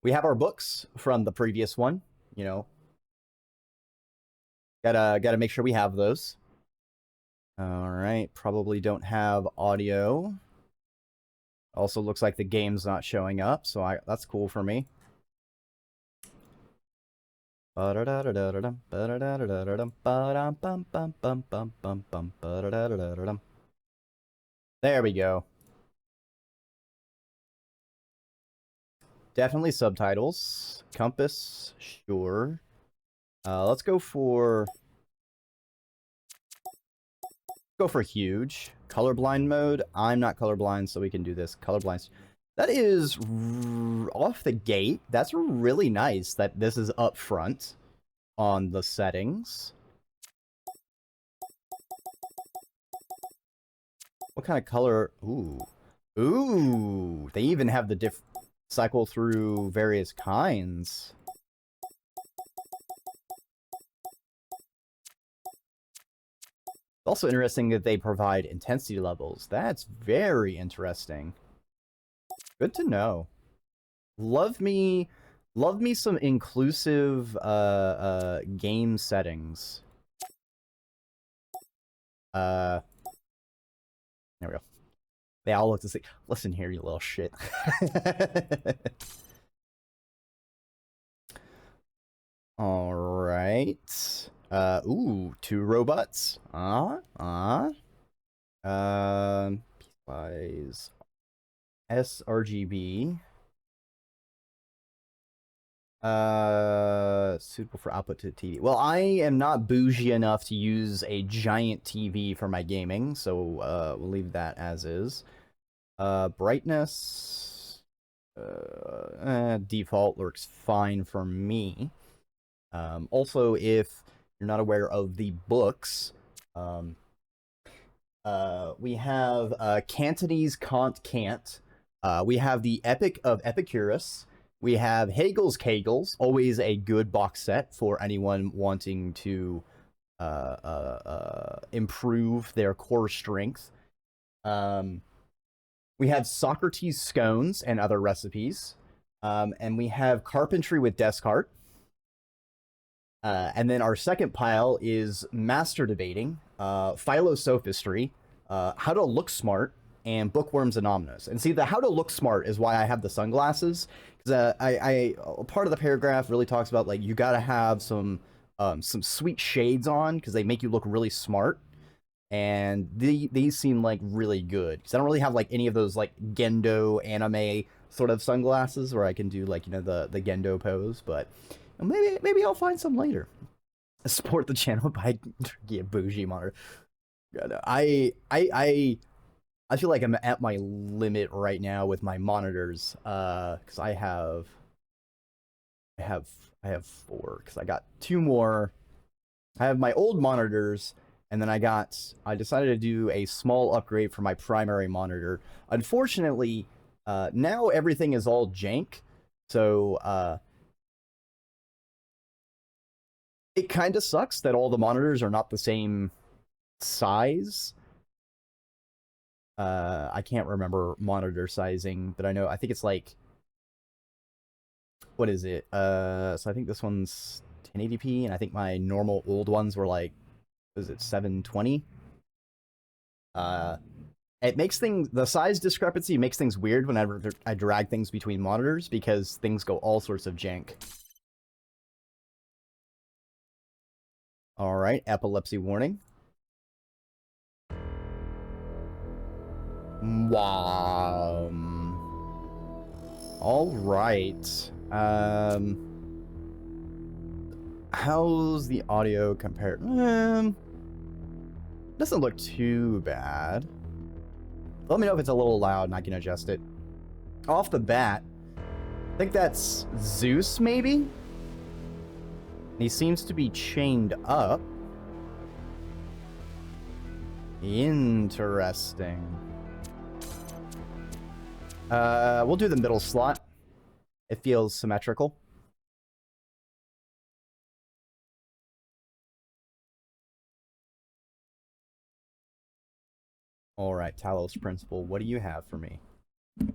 We have our books from the previous one, you know. Gotta make sure we have those. All right, probably don't have audio. Also looks like the game's not showing up, so that's cool for me. There we go. Definitely subtitles. Compass, sure. Let's go for huge. Colorblind mode. I'm not colorblind, so we can do this. Colorblind. That is off the gate. That's really nice that this is up front on the settings. What kind of color? Ooh. Ooh. They even have the cycle through various kinds. It's also interesting that they provide intensity levels. That's very interesting. Good to know. Love me some inclusive game settings. There we go. They all look the same. Listen here, you little shit. All right. Ooh, 2 robots. Piece-wise. sRGB. Suitable for output to TV. Well, I am not bougie enough to use a giant TV for my gaming, so we'll leave that as is. Brightness. Default works fine for me. Also, if you're not aware of the books, we have Cantonese Kant Cant. We have the Epic of Epicurus. We have Hegel's Kegels, always a good box set for anyone wanting to improve their core strength. We have Socrates scones and other recipes. And we have carpentry with Descartes. And then our second pile is master debating, philosophistry, how to look smart, and bookworms anonymous. And see, the how to look smart is why I have the sunglasses. Because I part of the paragraph really talks about like you gotta have some sweet shades on because they make you look really smart. And these seem like really good because I don't really have like any of those like Gendo anime sort of sunglasses where I can do like the Gendo pose, but maybe I'll find some later. Support the channel by bougie monitor. God, I feel like I'm at my limit right now with my monitors because I have 4 because I got 2 more. I have my old monitors, and then I decided to do a small upgrade for my primary monitor. Unfortunately, now everything is all jank, so it kind of sucks that all the monitors are not the same size. I can't remember monitor sizing, but I think it's like, what is it? So I think this one's 1080p, and I think my normal old ones were like, was it 720? It makes the size discrepancy makes things weird whenever I drag things between monitors because things go all sorts of jank. All right, epilepsy warning. Wow. All right. How's the audio compared? Doesn't look too bad. Let me know if it's a little loud and I can adjust it. Off the bat, I think that's Zeus, maybe? He seems to be chained up. Interesting. We'll do the middle slot. It feels symmetrical. All right, Talos Principle, what do you have for me?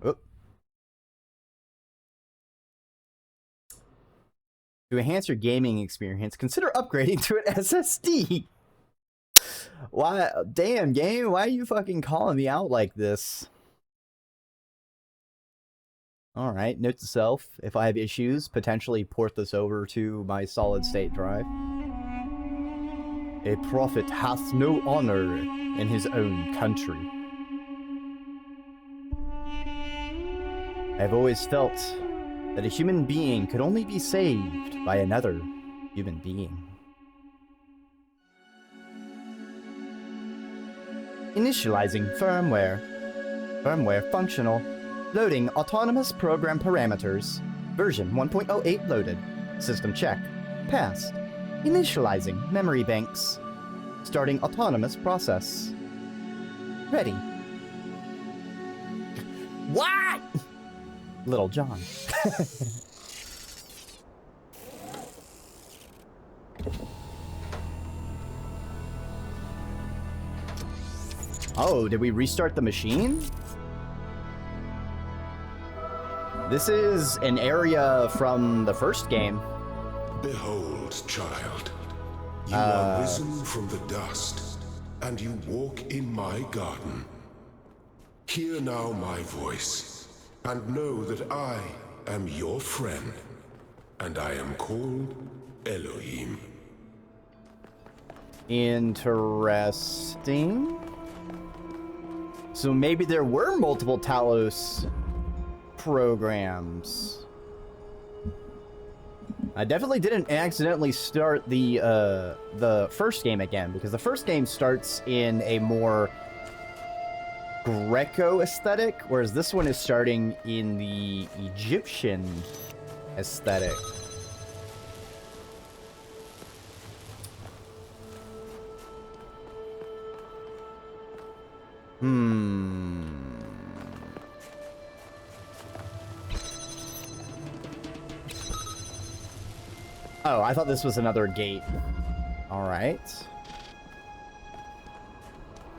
Oh. To enhance your gaming experience, consider upgrading to an SSD. Why? Damn, game, why are you fucking calling me out like this? Alright, note to self, if I have issues, potentially port this over to my solid state drive. A prophet hath no honor in his own country. I've always felt that a human being could only be saved by another human being. Initializing firmware. Firmware functional. Loading autonomous program parameters. Version 1.08 loaded. System check. Passed. Initializing memory banks. Starting autonomous process. Ready. What? Little John. Oh, did we restart the machine? This is an area from the first game. Behold, child, you are risen from the dust, and you walk in my garden. Hear now my voice, and know that I am your friend, and I am called Elohim. Interesting. So maybe there were multiple Talos programs. I definitely didn't accidentally start the first game again, because the first game starts in a more Greco aesthetic, whereas this one is starting in the Egyptian aesthetic. Oh, I thought this was another gate. All right.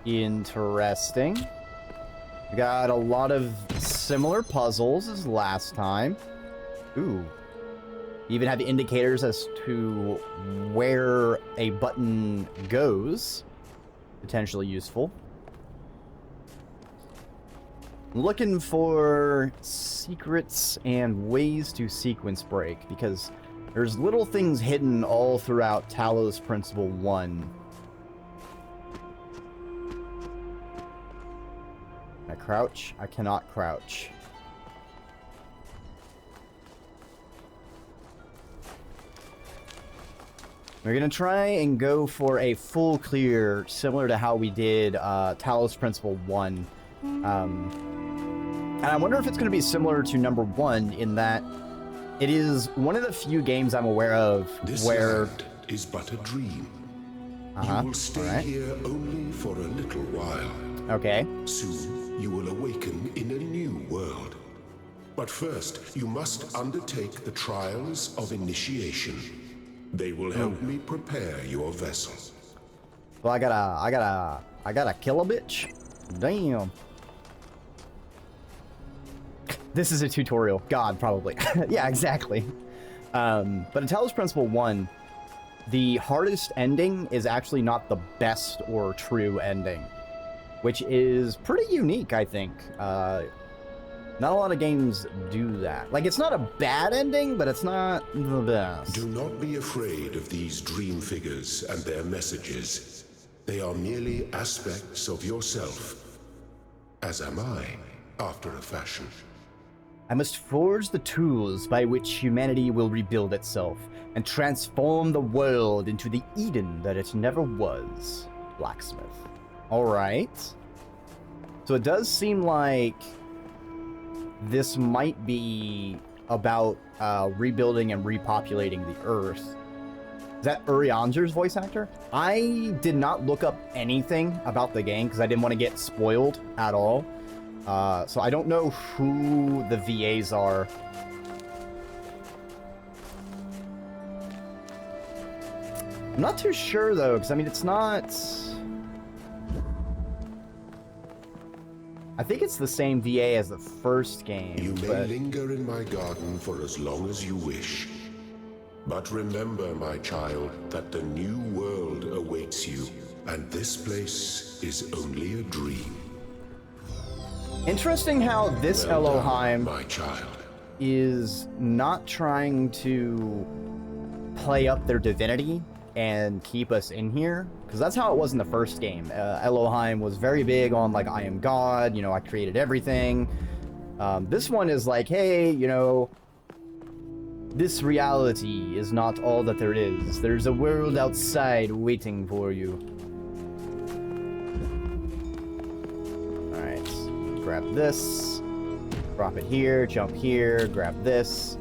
Interesting. We got a lot of similar puzzles as last time. Ooh. You even have indicators as to where a button goes. Potentially useful. Looking for secrets and ways to sequence break, because there's little things hidden all throughout Talos Principle 1. Can I crouch? I cannot crouch. We're gonna try and go for a full clear, similar to how we did Talos Principle 1. And I wonder if it's gonna be similar to number 1 in that it is one of the few games I'm aware of where... This land is but a dream. You will stay here only for a little while. Okay. Soon, you will awaken in a new world. But first, you must undertake the trials of initiation. They will help me prepare your vessel. Well, I gotta kill a bitch? Damn. This is a tutorial. God, probably. Yeah, exactly. But in Talos Principle 1, the hardest ending is actually not the best or true ending, which is pretty unique, I think. Not a lot of games do that. Like, it's not a bad ending, but it's not the best. Do not be afraid of these dream figures and their messages. They are merely aspects of yourself, as am I, after a fashion. I must forge the tools by which humanity will rebuild itself and transform the world into the Eden that it never was. Blacksmith. Alright. So it does seem like this might be about rebuilding and repopulating the Earth. Is that Uri Anger's voice actor? I did not look up anything about the game because I didn't want to get spoiled at all. So I don't know who the VAs are. I'm not too sure though, because I mean it's not... I think it's the same VA as the first game. You may linger in my garden for as long as you wish. But remember, my child, that the new world awaits you, and this place is only a dream. Interesting how this Elohim my child. is not trying to play up their divinity and keep us in here, because that's how it was in the first game. Elohim was very big on, like, I am God, you know, I created everything. This one is like, hey, you know, this reality is not all that there is. There's a world outside waiting for you. Alright, grab this, drop it here, jump here, grab this.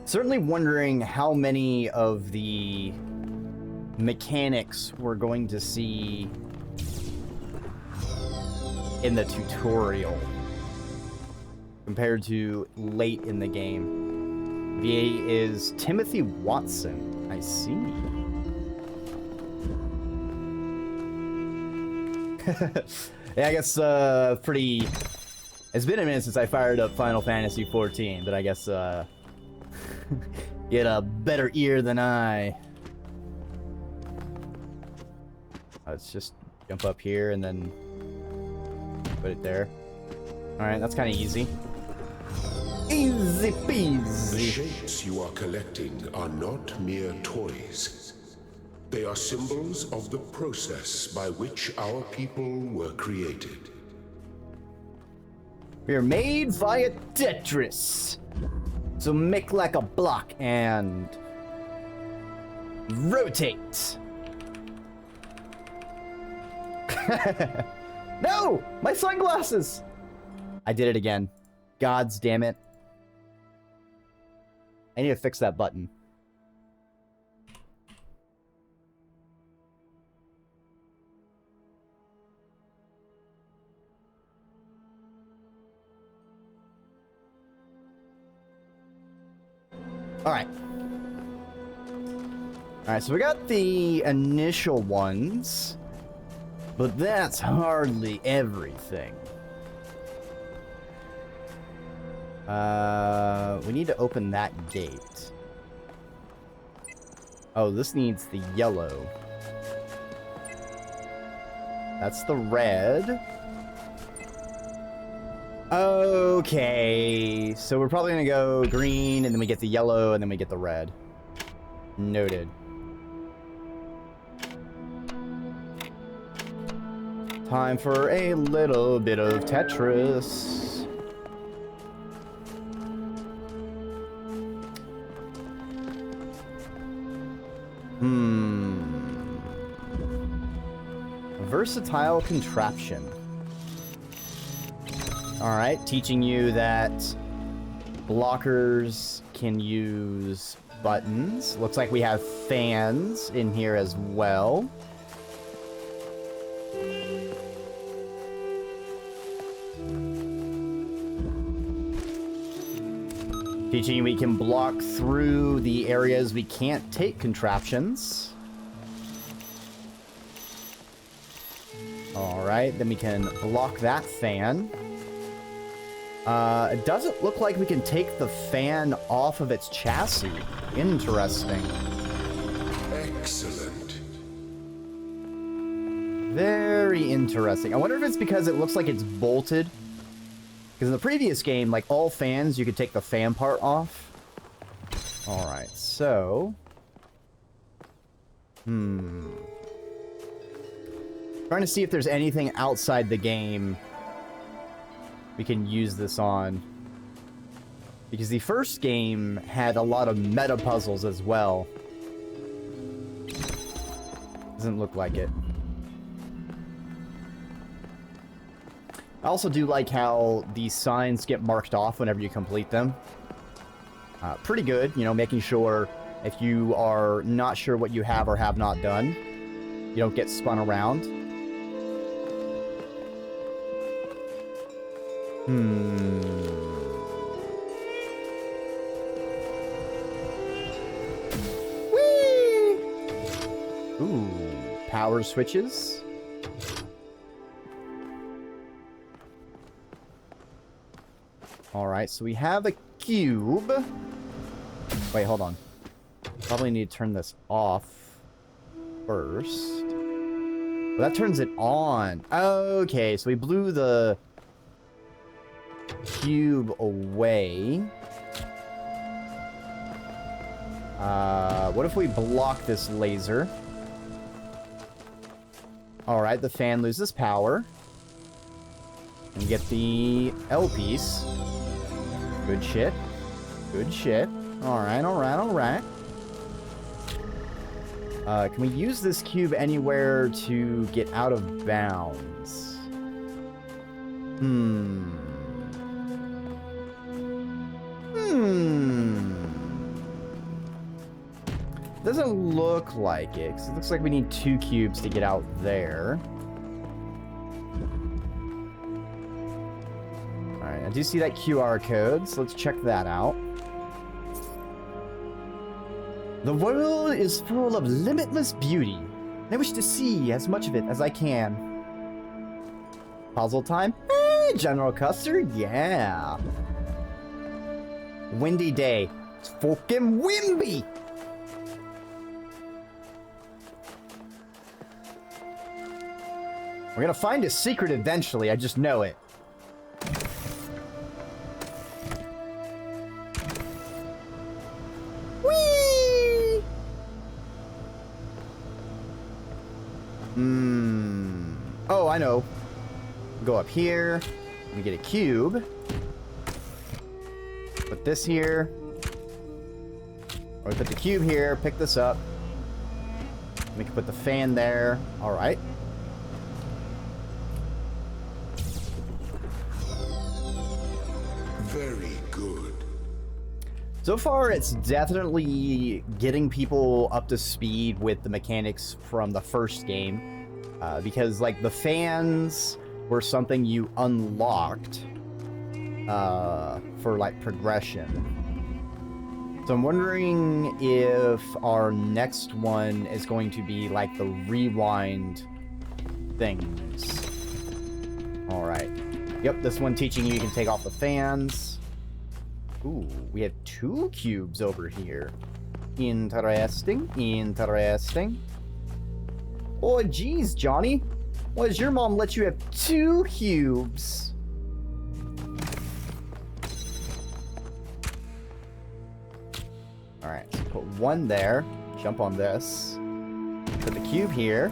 Certainly wondering how many of the mechanics we're going to see in the tutorial compared to late in the game. VA is Timothy Watson. I see. Yeah, I guess pretty... It's been a minute since I fired up Final Fantasy XIV, but I guess you had a better ear than I. Let's just jump up here and then put it there. Alright, that's kind of easy. Easy peasy. The shapes you are collecting are not mere toys. They are symbols of the process by which our people were created. We're made via Tetris. So make like a block and rotate. No! My sunglasses! I did it again. Gods damn it. I need to fix that button. Alright. Alright, so we got the initial ones, but that's hardly everything. We need to open that gate. Oh, this needs the yellow. That's the red. Okay, so we're probably gonna go green, and then we get the yellow, and then we get the red. Noted. Time for a little bit of Tetris. Versatile contraption. Alright, teaching you that blockers can use buttons. Looks like we have fans in here as well. Teaching you we can block through the areas we can't take contraptions. Alright, then we can block that fan. It doesn't look like we can take the fan off of its chassis. Interesting. Excellent. Very interesting. I wonder if it's because it looks like it's bolted. Because in the previous game, like all fans, you could take the fan part off. Alright, so... Trying to see if there's anything outside the game we can use this on. Because the first game had a lot of meta puzzles as well. Doesn't look like it. I also do like how these signs get marked off whenever you complete them. Pretty good, you know, making sure if you are not sure what you have or have not done, you don't get spun around. Whee! Ooh, power switches. Alright, so we have a cube. Wait, hold on. Probably need to turn this off first. Well, that turns it on. Okay, so we blew the cube away. What if we block this laser? Alright, the fan loses power. And get the L piece. Good shit. Good shit. Alright, alright, alright. Can we use this cube anywhere to get out of bounds? Doesn't look like it, 'cause it looks like we need 2 cubes to get out there. Alright, I do see that QR code, so let's check that out. The world is full of limitless beauty. I wish to see as much of it as I can. Puzzle time? Hey, General Custer, yeah. Windy day. It's fucking windy! We're gonna find a secret eventually, I just know it. Whee! Oh, I know. Go up here. We get a cube. Put this here. Or we put the cube here, pick this up. We can put the fan there. Alright. Very good. So far, it's definitely getting people up to speed with the mechanics from the first game. Because, like, the fans were something you unlocked for, like, progression. So I'm wondering if our next one is going to be, like, the rewind things. Alright. Yep, this one teaching you can take off the fans. Ooh, we have 2 cubes over here. Interesting, interesting. Oh, geez, Johnny. Why does your mom let you have 2 cubes? Alright, so put 1 there. Jump on this. Put the cube here.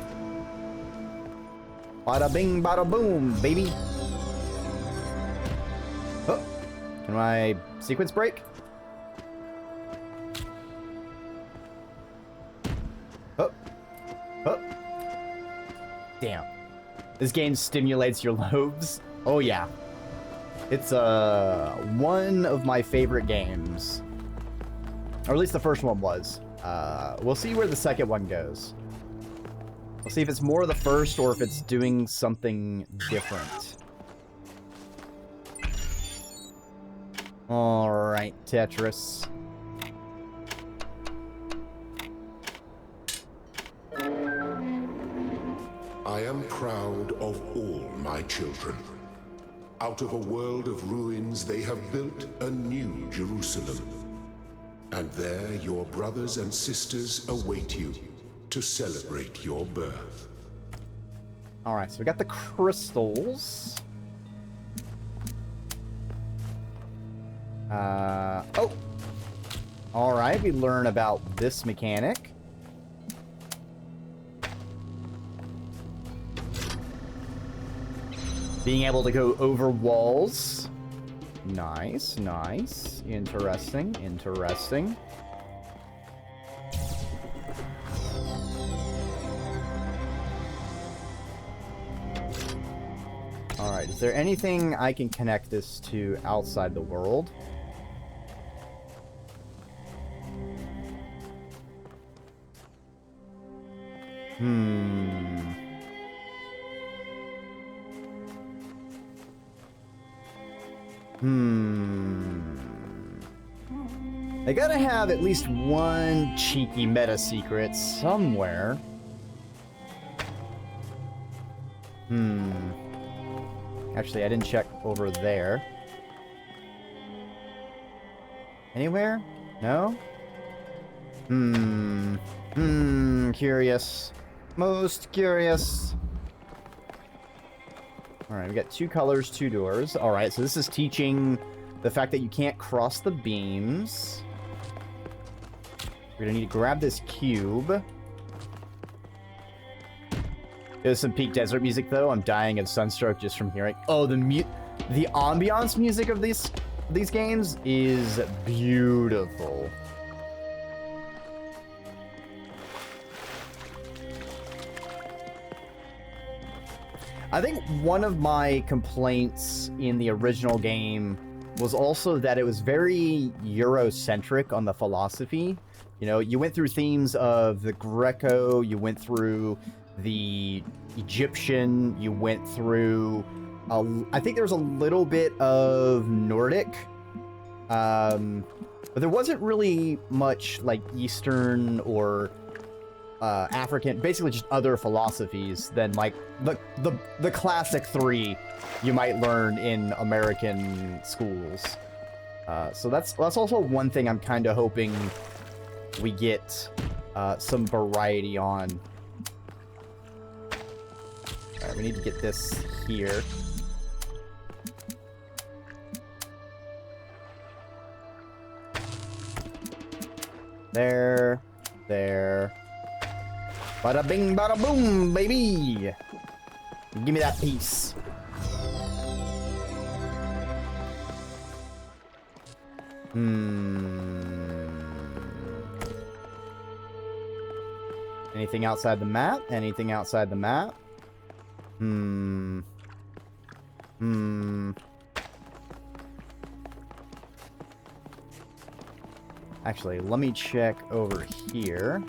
Bada bing, bada boom, baby. Oh, can I sequence break? Oh, oh. Damn. This game stimulates your lobes. Oh yeah. It's one of my favorite games. Or at least the first one was. We'll see where the second one goes. We'll see if it's more of the first or if it's doing something different. Alright, Tetris. I am proud of all my children. Out of a world of ruins, they have built a new Jerusalem. And there your brothers and sisters await you to celebrate your birth. Alright, so we got the crystals. Oh! Alright, we learn about this mechanic. Being able to go over walls. Nice, nice. Interesting, interesting. Alright, is there anything I can connect this to outside the world? I gotta have at least one cheeky meta secret somewhere. Actually, I didn't check over there. Anywhere? No? Curious. Most curious. Alright, we got 2 colors, 2 doors. Alright, so this is teaching the fact that you can't cross the beams. We're gonna need to grab this cube. There's some peak desert music, though. I'm dying of sunstroke just from hearing. Oh, the ambiance music of these games is beautiful. I think one of my complaints in the original game was also that it was very Eurocentric on the philosophy. You know, you went through themes of the Greco, you went through the Egyptian, you went through, I think there was a little bit of Nordic, but there wasn't really much like Eastern or African, basically just other philosophies than like the classic 3 you might learn in American schools. So that's also one thing I'm kind of hoping we get some variety on. Alright, we need to get this here. There. Bada bing, bada boom, baby! Give me that piece. Anything outside the map? Anything outside the map? Actually, let me check over here.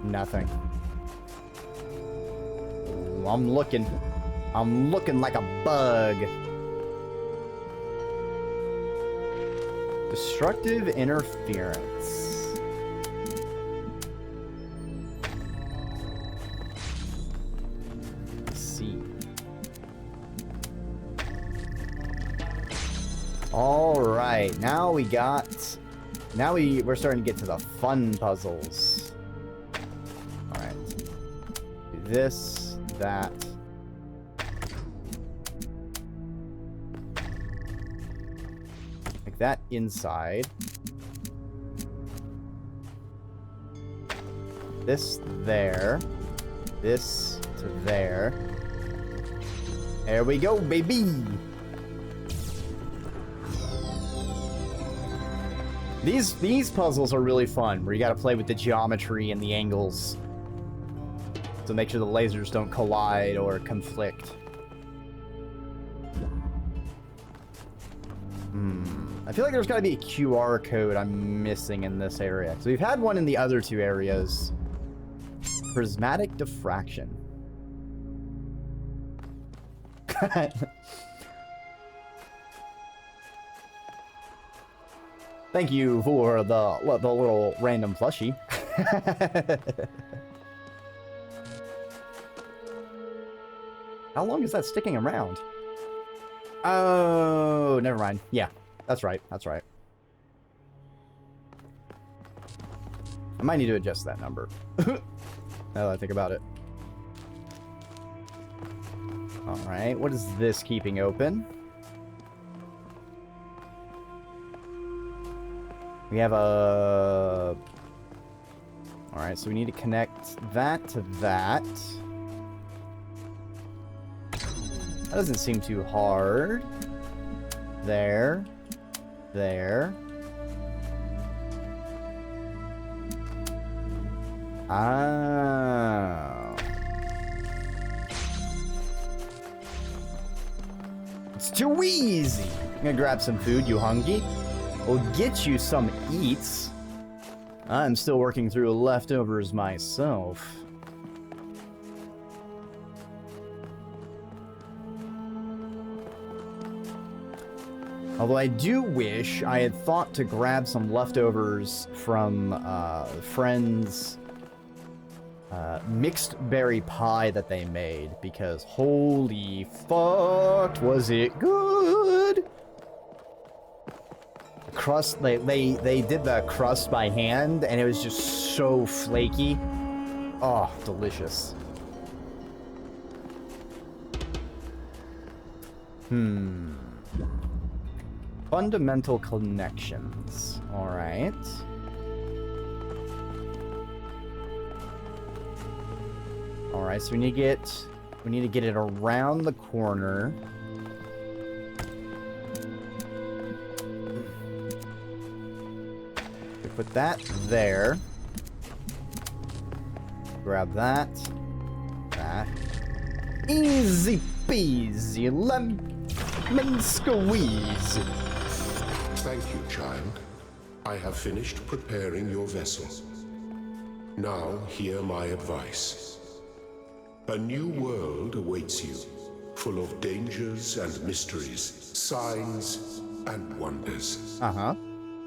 Nothing. Ooh, I'm looking like a bug. Destructive interference. Let's see. All right, now we're starting to get to the fun puzzles. All right, do this, that. Like that inside. This there. This to there. There we go, baby! These puzzles are really fun, where you gotta play with the geometry and the angles to make sure the lasers don't collide or conflict. I feel like there's gotta be a QR code I'm missing in this area. So we've had one in the other 2 areas. Prismatic diffraction. Thank you for the little random plushie. How long is that sticking around? Oh, never mind. Yeah, that's right. That's right. I might need to adjust that number. Now that I think about it. All right, what is this keeping open? We have a... Alright, so we need to connect that to that. That doesn't seem too hard. There. There. Oh. It's too easy. I'm gonna grab some food, you hungry? We'll get you some eats. I'm still working through leftovers myself. Although I do wish I had thought to grab some leftovers from friends mixed berry pie that they made, because holy fuck, was it good? Crust, they did the crust by hand, and it was just so flaky. Oh, delicious. Fundamental connections. All right. All right, so we need to get it around the corner. We put that there. Grab that. That. Easy peasy, lemon squeeze. Thank you, child. I have finished preparing your vessel. Now, hear my advice. A new world awaits you, full of dangers and mysteries, signs and wonders. Uh-huh.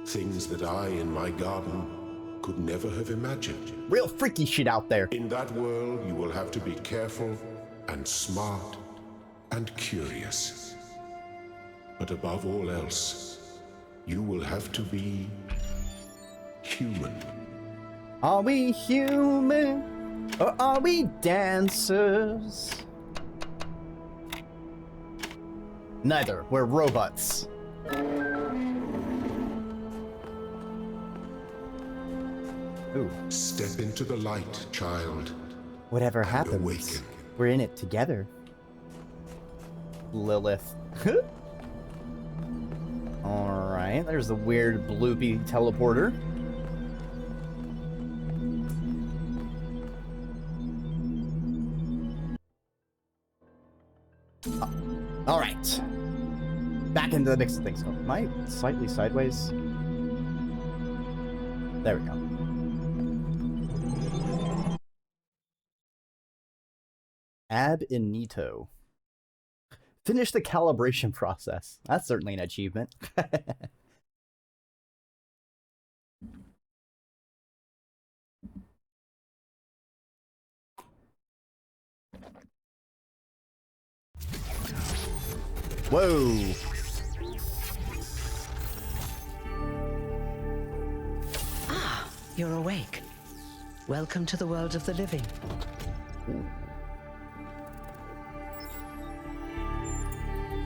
Things that I, in my garden, could never have imagined. Real freaky shit out there. In that world, you will have to be careful and smart and curious. But above all else, you will have to be human. Are we human? Or are we dancers? Neither. We're robots. Ooh. Step into the light, child. Whatever and happens, awaken. we're in it together. Lilith. Alright, there's the weird bloopy teleporter. Alright. Back into the mix of things. Am I slightly sideways? There we go. Ab inito. Finish the calibration process. That's certainly an achievement. Whoa. Ah, you're awake. Welcome to the world of the living.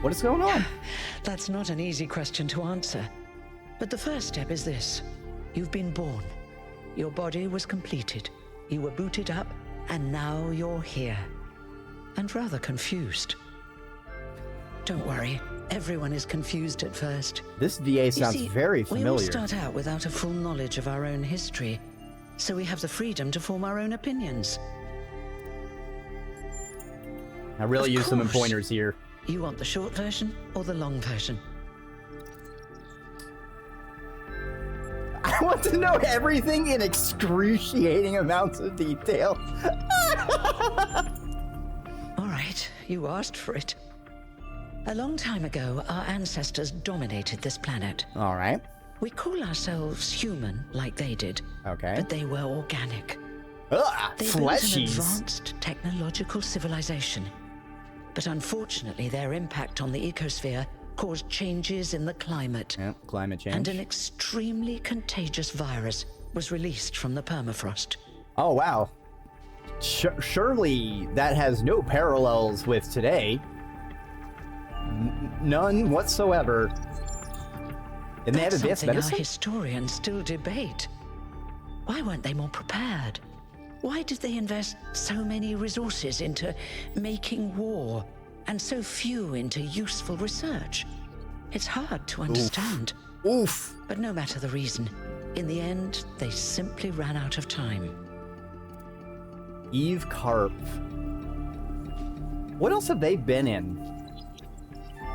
What is going on? That's not an easy question to answer. But the first step is this. You've been born. Your body was completed. You were booted up, and now you're here. And rather confused. Don't worry. Everyone is confused at first. This VA sounds very We familiar. all start out without a full knowledge of our own history. So we have the freedom to form our own opinions. I really Of use them in course. pointers here. You want the short version or the long version? I want to know everything in excruciating amounts of detail. All right, you asked for it. A long time ago, our ancestors dominated this planet. All right. We call ourselves human, like they did. Okay. But they were organic. Ugh, They built an fleshies. advanced technological civilization. But unfortunately, their impact on the ecosphere caused changes in the climate. Yep, climate change. And an extremely contagious virus was released from the permafrost. Oh, wow. Surely that has no parallels with today. None whatsoever. And they have That's advanced something our medicine? historians still debate. Why weren't they more prepared? Why did they invest so many resources into making war and so few into useful research? It's hard to understand. Oof. But no matter the reason, in the end, they simply ran out of time. Eve Carp. What else have they been in?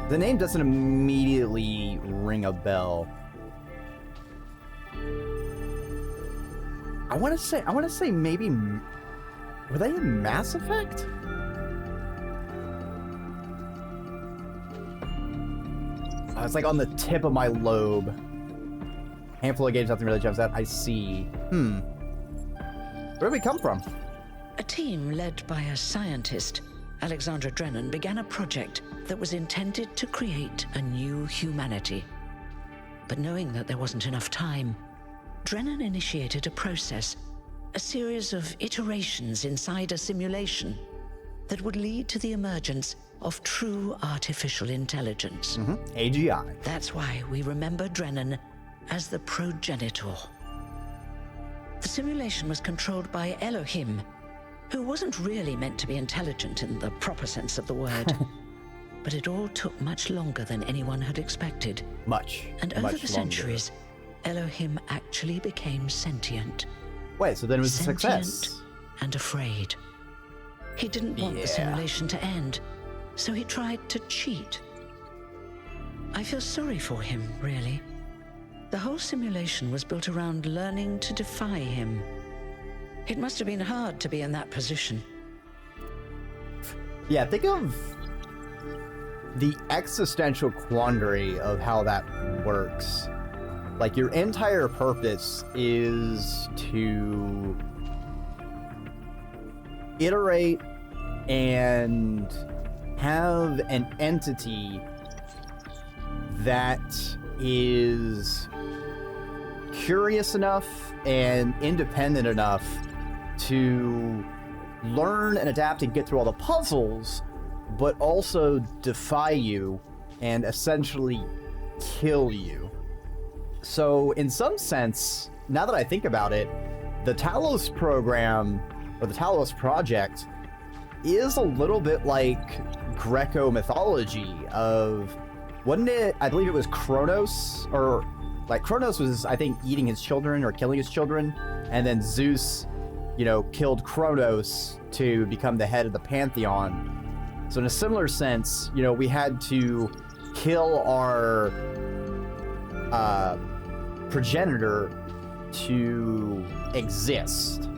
The name doesn't immediately ring a bell. I want to say maybe, were they in Mass Effect? Oh, it's like on the tip of my lobe. Handful of games, nothing really jumps out. I see. Where did we come from? team, led by a scientist, Alexandra Drennan, began a project that was intended to create a new humanity. But knowing that there wasn't enough time, Drennan initiated a process, a series of iterations inside a simulation that would lead to the emergence of true artificial intelligence. AGI. That's why we remember Drennan as the progenitor. The simulation was controlled by Elohim, who wasn't really meant to be intelligent in the proper sense of the word. But it all took much longer than anyone had expected. And over the centuries, Elohim actually became sentient. Wait, so then it was a success. Sentient and afraid. He didn't want the simulation to end, so he tried to cheat. I feel sorry for him, really. The whole simulation was built around learning to defy him. It must have been hard to be in that position. Yeah, think of the existential quandary of how that works. Like, your entire purpose is to iterate and have an entity that is curious enough and independent enough to learn and adapt and get through all the puzzles, but also defy you and essentially kill you. So in some sense, now that I think about it, the Talos program, or the Talos project, is a little bit like Greco mythology of, wasn't it, I believe it was Kronos, or like Kronos was, I think, eating his children or killing his children, and then Zeus, you know, killed Kronos to become the head of the pantheon. So in a similar sense, you know, we had to kill our progenitor to exist.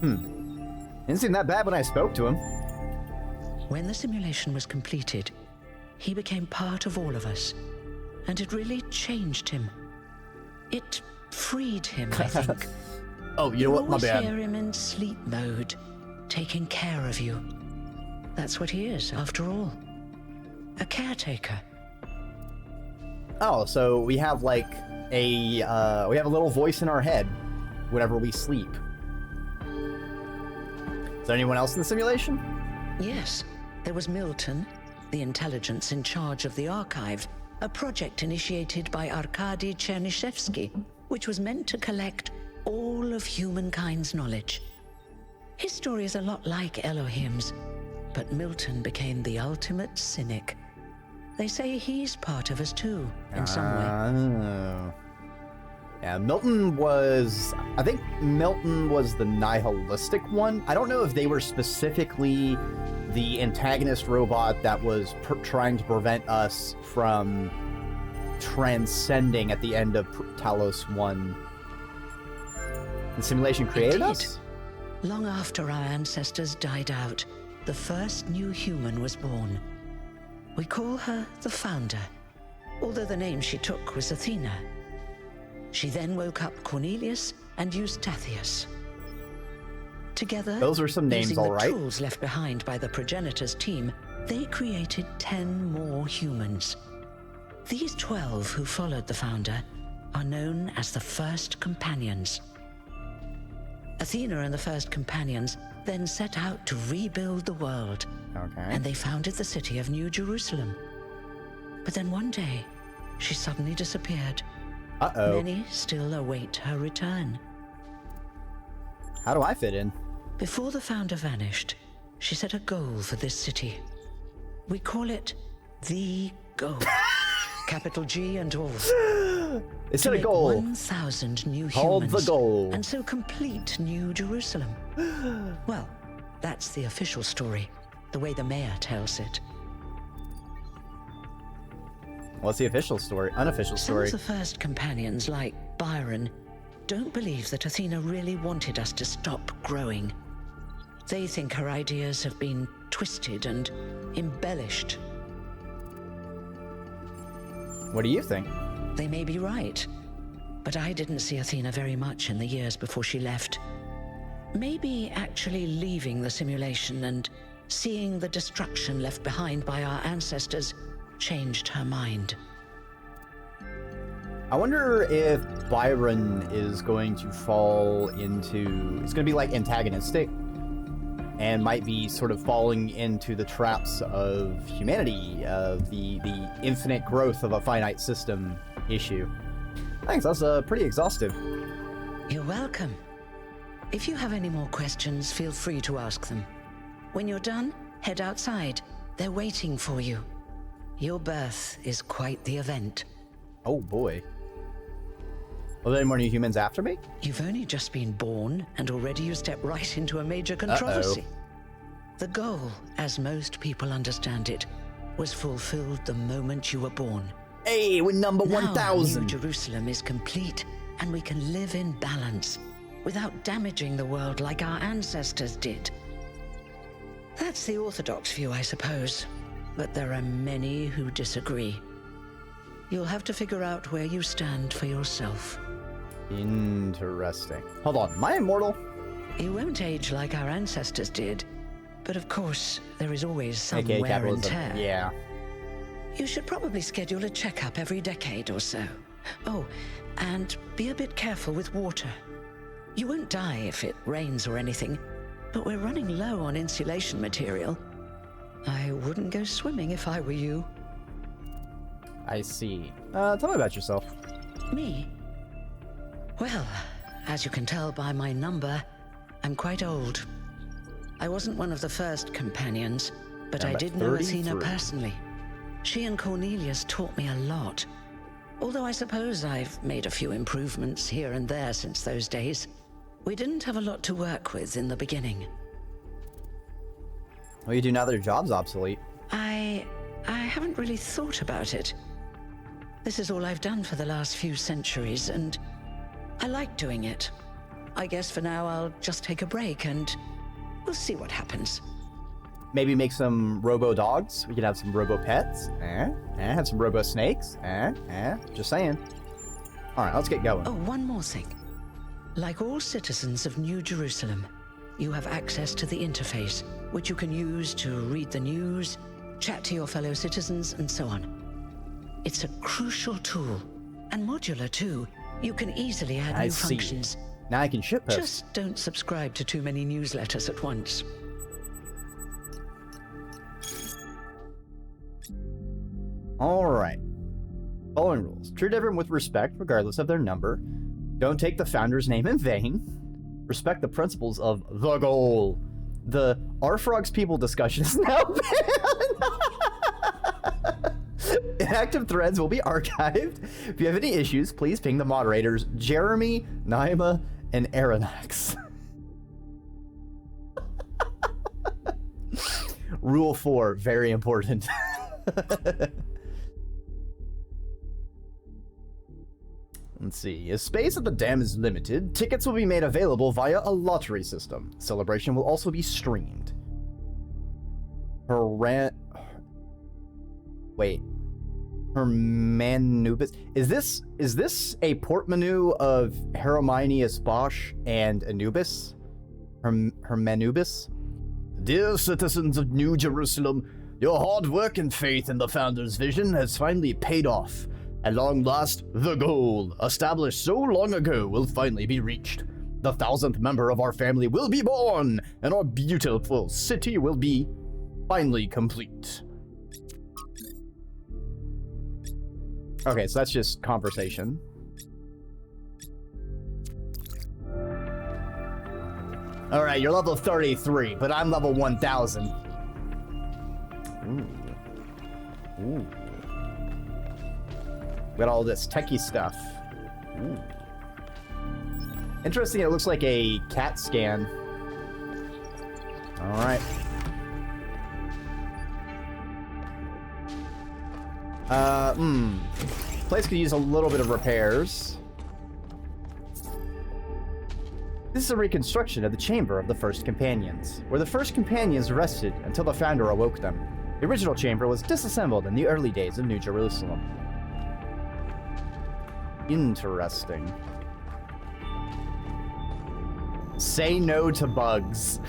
Didn't seem that bad when I spoke to him. When the simulation was completed, he became part of all of us, and it really changed him. It freed him, I think. Oh, you know what? My bad. You always hear him in sleep mode, taking care of you. That's what he is, after all. A caretaker. Oh, so we have like we have a little voice in our head whenever we sleep. Is there anyone else in the simulation? Yes, there was Milton, the intelligence in charge of the archive, a project initiated by Arkady Chernyshevsky, which was meant to collect all of humankind's knowledge. His story is a lot like Elohim's, but Milton became the ultimate cynic. They say he's part of us too, in some way. Yeah, Milton was... I think Milton was the nihilistic one. I don't know if they were specifically the antagonist robot that was trying to prevent us from transcending at the end of Talos 1. The simulation created us? Long after our ancestors died out, the first new human was born. We call her the Founder, although the name she took was Athena. She then woke up Cornelius and Eustathius. Together, those are some names, using all right. the tools left behind by the progenitors team, they created 10 more humans. These 12 who followed the Founder are known as the First Companions. Athena and the First Companions then set out to rebuild the world. Okay. And they founded the city of New Jerusalem. But then one day, she suddenly disappeared. Uh-oh. Many still await her return. How do I fit in? Before the Founder vanished, she set a goal for this city. We call it the goal. Capital G and all. It set a goal. 1,000 new Called humans. the goal. And so complete New Jerusalem. Well, that's the official story, the way the mayor tells it. What's the official story? Unofficial story. Some of the First Companions, like Byron, don't believe that Athena really wanted us to stop growing. They think her ideas have been twisted and embellished. What do you think? They may be right, but I didn't see Athena very much in the years before she left. Maybe actually leaving the simulation and seeing the destruction left behind by our ancestors changed her mind. I wonder if Byron is going to fall into... It's going to be like antagonistic and might be sort of falling into the traps of humanity, of the infinite growth of a finite system issue. Thanks, that's pretty exhaustive. You're welcome. If you have any more questions, feel free to ask them. When you're done, head outside. They're waiting for you. Your birth is quite the event. Oh boy. Are there any more new humans after me? You've only just been born, and already you step right into a major controversy. The goal, as most people understand it, was fulfilled the moment you were born. Hey, we're number 1,000. New Jerusalem is complete, and we can live in balance, without damaging the world like our ancestors did. That's the orthodox view, I suppose, but there are many who disagree. You'll have to figure out where you stand for yourself. Interesting. Hold on, am I immortal? You won't age like our ancestors did, but of course, there is always some AKA wear and capitalism. tear. Yeah. You should probably schedule a checkup every decade or so. Oh, and be a bit careful with water. You won't die if it rains or anything, but we're running low on insulation material. I wouldn't go swimming if I were you. I see. Tell me about yourself. Me? Well, as you can tell by my number, I'm quite old. I wasn't one of the first companions, but I did know Athena personally. She and Cornelius taught me a lot. Although I suppose I've made a few improvements here and there since those days. We didn't have a lot to work with in the beginning. What do you do now that your job's obsolete? I haven't really thought about it. This is all I've done for the last few centuries, and I like doing it. I guess for now I'll just take a break and we'll see what happens. Maybe make some robo-dogs? We could have some robo-pets? Have some robo-snakes? Just saying. Alright, let's get going. Oh, one more thing. Like all citizens of New Jerusalem, you have access to the interface, which you can use to read the news, chat to your fellow citizens, and so on. It's a crucial tool, and modular too. You can easily add new functions. Now I can ship post. Just don't subscribe to too many newsletters at once. Alright. Following rules. Treat everyone with respect, regardless of their number. Don't take the founder's name in vain. Respect the principles of the goal. The Our Frogs People discussion is now banned. Inactive threads will be archived. If you have any issues, please ping the moderators, Jeremy, Naima, and Aronax. Rule 4, very important. Let's see. As space at the dam is limited, tickets will be made available via a lottery system. Celebration will also be streamed. Hermanubis. Is this a portmanteau of Hermione Bosch and Anubis? Hermanubis? Dear citizens of New Jerusalem, your hard work and faith in the Founder's vision has finally paid off. At long last, the goal, established so long ago, will finally be reached. The 1,000th member of our family will be born, and our beautiful city will be finally complete. Okay, so that's just conversation. Alright, you're level 33, but I'm level 1,000. Ooh. Got all this techie stuff. Ooh. Interesting, it looks like a CAT scan. Alright. Place could use a little bit of repairs. This is a reconstruction of the chamber of the first companions, where the first companions rested until the founder awoke them. The original chamber was disassembled in the early days of New Jerusalem. Interesting. Say no to bugs.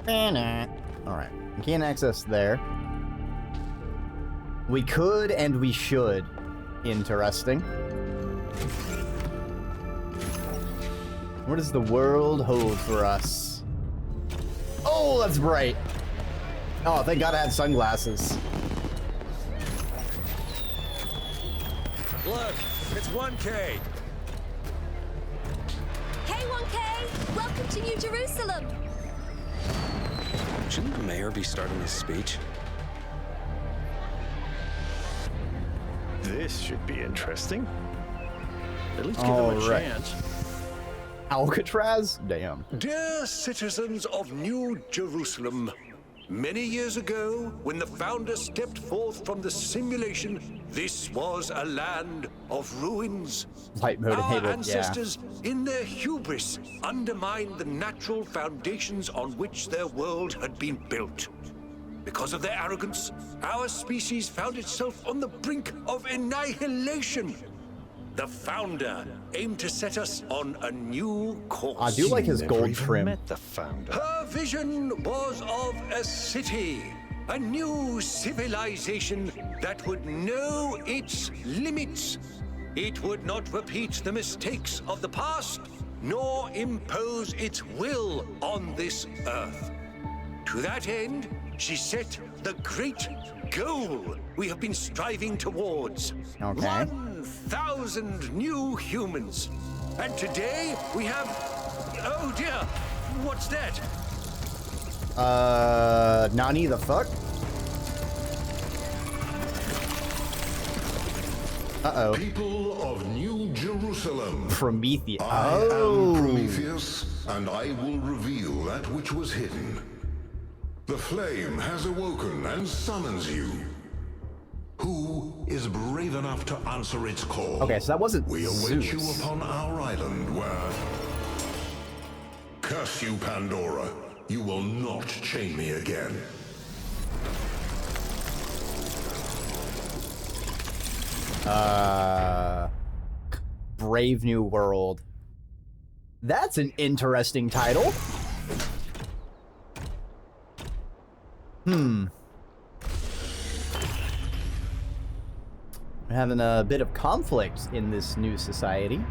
Alright, we can't access there. We could and we should. Interesting. What does the world hold for us? Oh, that's bright. Oh, thank God I had sunglasses. Look, it's 1K. Hey, 1K! Welcome to New Jerusalem! Shouldn't the mayor be starting his speech? This should be interesting. At least give All them a right. chance. Alcatraz? Damn. Dear citizens of New Jerusalem, many years ago, when the founder stepped forth from the simulation, this was a land of ruins. Light mode Our enabled, yeah. ancestors, in their hubris, undermined the natural foundations on which their world had been built. Because of their arrogance, our species found itself on the brink of annihilation. The founder aimed to set us on a new course. I do like his Never gold even trim. met the founder. Her vision was of a city, a new civilization that would know its limits. It would not repeat the mistakes of the past, nor impose its will on this earth. To that end, she set the great goal we have been striving towards. Okay. 1,000 new humans. And today we have... Oh dear, what's that? Nani the fuck? Uh-oh. People of New Jerusalem. Prometheus. I Oh. am Prometheus, and I will reveal that which was hidden. The flame has awoken and summons you. Who is brave enough to answer its call? Okay, so that wasn't We await Zeus. you upon our island where... Curse you, Pandora. You will not chain me again. Brave New World. That's an interesting title. We're having a bit of conflict in this new society.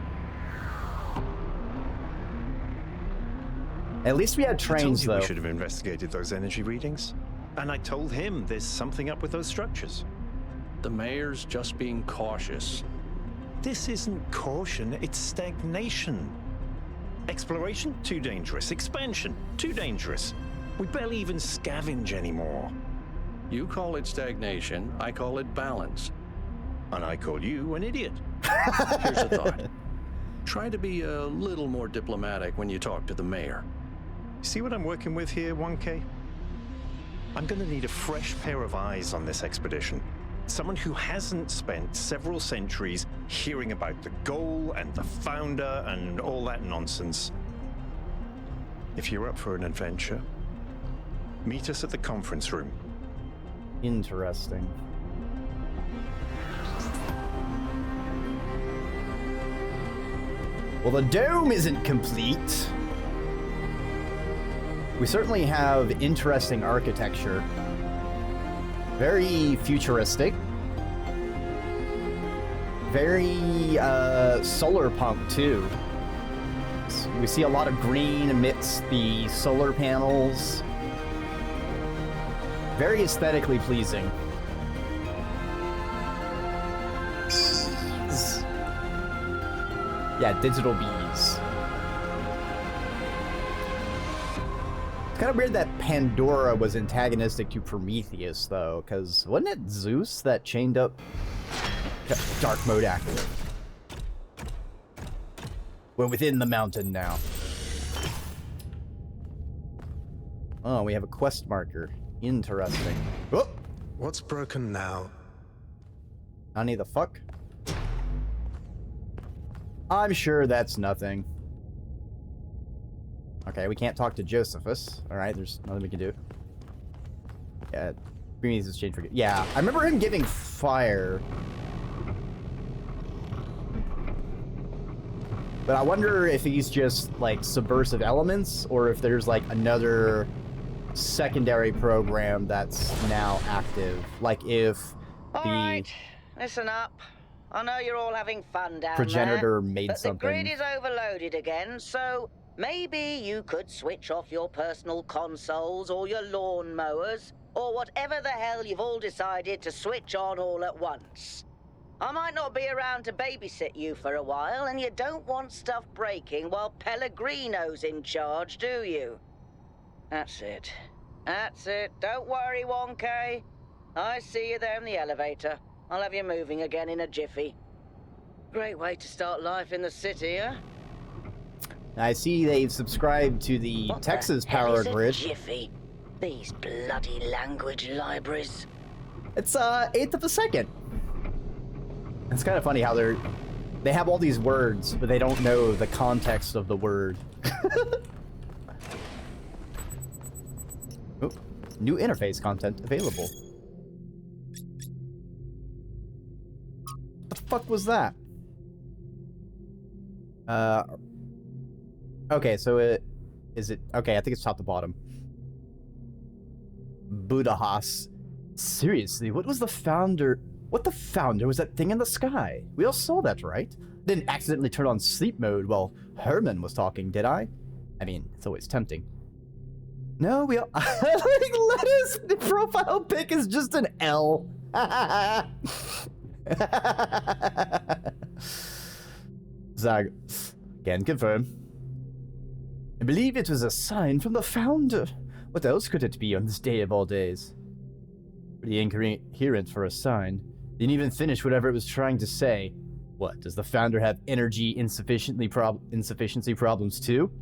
At least we had I told trains, you though. we should have investigated those energy readings. And I told him there's something up with those structures. The mayor's just being cautious. This isn't caution, it's stagnation. Exploration? Too dangerous. Expansion? Too dangerous. We barely even scavenge anymore. You call it stagnation, I call it balance. And I call you an idiot. Here's a thought. Try to be a little more diplomatic when you talk to the mayor. See what I'm working with here, 1K? I'm gonna need a fresh pair of eyes on this expedition. Someone who hasn't spent several centuries hearing about the goal and the founder and all that nonsense. If you're up for an adventure, meet us at the conference room. Interesting. Well, the dome isn't complete. We certainly have interesting architecture. Very futuristic. Very solar punk too. We see a lot of green amidst the solar panels. Very aesthetically pleasing. Bees. Yeah, digital bees. It's kind of weird that Pandora was antagonistic to Prometheus, though, because wasn't it Zeus that chained up dark mode active? We're within the mountain now. Oh, we have a quest marker. Interesting. Oh, What's broken now? honey, the fuck? I'm sure that's nothing. Okay, we can't talk to Josephus. Alright, there's nothing we can do. Yeah, Prometheus exchange for... Yeah, I remember him giving fire. But I wonder if he's just like subversive elements or if there's like another secondary program that's now active. Like if All the right, listen up. I know you're all having fun down progenitor there, made but something. the grid is overloaded again, so maybe you could switch off your personal consoles or your lawn mowers or whatever the hell you've all decided to switch on all at once. I might not be around to babysit you for a while, and you don't want stuff breaking while Pellegrino's in charge, do you? That's it. That's it. Don't worry, 1K. I see you there in the elevator. I'll have you moving again in a jiffy. Great way to start life in the city, huh? I see they've subscribed to the What Texas the hell power is a grid. jiffy? These bloody language libraries. It's 1/8 of a second. It's kind of funny how they have all these words, but they don't know the context of the word. Oh, new interface content available. What the fuck was that? Okay, so is it okay? I think it's top to bottom. Budahas. Seriously, what was the founder? What the founder was that thing in the sky? We all saw that, right? Didn't accidentally turn on sleep mode while Herman was talking, did I? I mean, it's always tempting. No, we all... like, Lettuce, the profile pic is just an L. Zag. Can confirm. I believe it was a sign from the founder. What else could it be on this day of all days? Pretty incoherent for a sign. Didn't even finish whatever it was trying to say. What, does the founder have energy insufficiency problems too?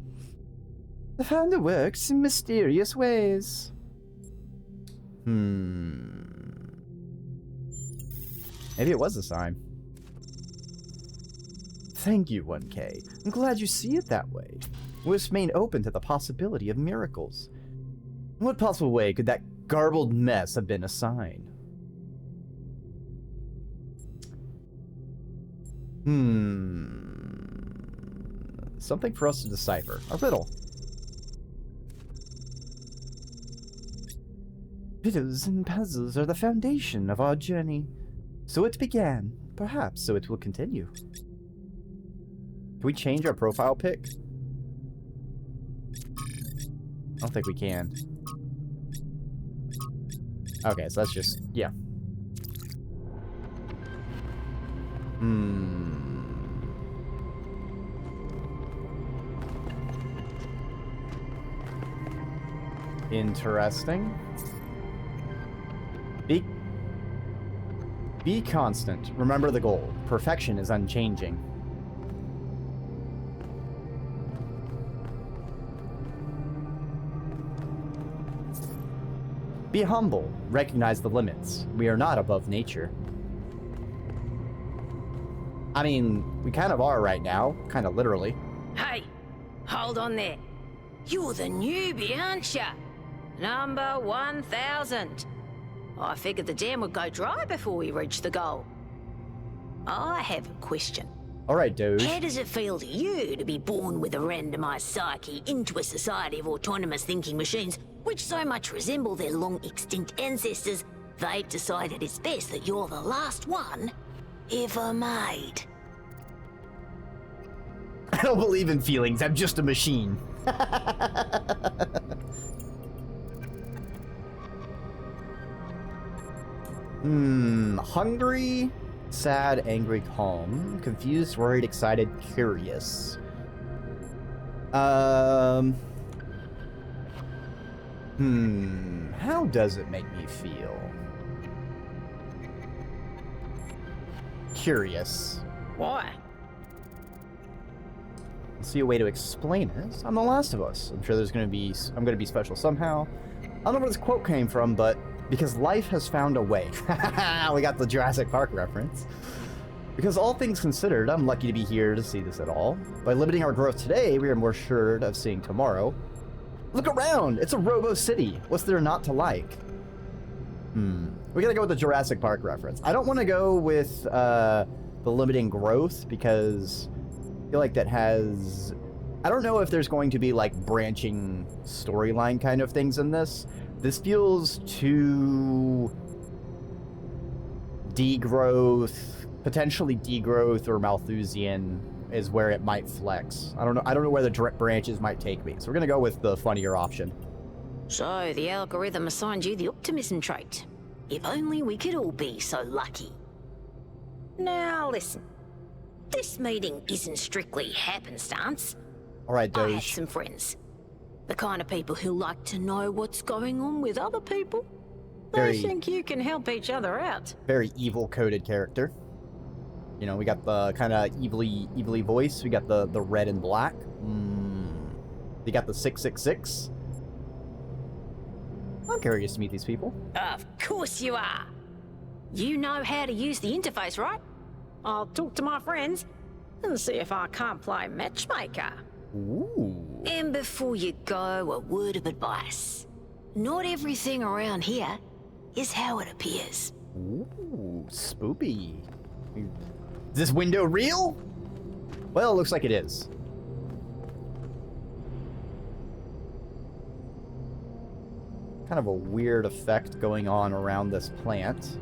The founder works in mysterious ways. Maybe it was a sign. Thank you, 1K. I'm glad you see it that way. We'll remain open to the possibility of miracles. In what possible way could that garbled mess have been a sign? Something for us to decipher. A riddle. Riddles and puzzles are the foundation of our journey. So it began. Perhaps so it will continue. Can we change our profile pic? I don't think we can. Okay, so that's just... yeah. Interesting. Be constant. Remember the goal. Perfection is unchanging. Be humble. Recognize the limits. We are not above nature. I mean, we kind of are right now. Kind of literally. Hey, hold on there. You're the newbie, aren't ya? Number 1000. I figured the dam would go dry before we reach the goal. I have a question. Alright, Doge. How does it feel to you to be born with a randomized psyche into a society of autonomous thinking machines which so much resemble their long-extinct ancestors, they've decided it's best that you're the last one ever made? I don't believe in feelings. I'm just a machine. Hungry, sad, angry, calm, confused, worried, excited, curious. How does it make me feel? Curious. Why? See a way to explain it. I'm The Last of Us. I'm sure I'm gonna be special somehow. I don't know where this quote came from, but because life has found a way. We got the Jurassic Park reference. Because all things considered, I'm lucky to be here to see this at all. By limiting our growth today, we are more assured of seeing tomorrow. Look around! It's a robo city. What's there not to like? We gotta go with the Jurassic Park reference. I don't want to go with the limiting growth because I feel like that has... I don't know if there's going to be like branching storyline kind of things in this. This feels too degrowth, potentially degrowth or Malthusian is where it might flex. I don't know where the branches might take me. So we're gonna go with the funnier option. So the algorithm assigned you the optimism trait. If only we could all be so lucky. Now listen, this meeting isn't strictly happenstance. All right, I have Doge. some friends. The kind of people who like to know what's going on with other people. They think you can help each other out. Very evil coded character. You know, we got the kind of evilly voice. We got the red and black. We got the 666. I'm curious to meet these people. Of course you are. You know how to use the interface, right? I'll talk to my friends and see if I can't play matchmaker. Ooh. And before you go, a word of advice. Not everything around here is how it appears. Ooh, spoopy. Is this window real? Well, it looks like it is. Kind of a weird effect going on around this plant.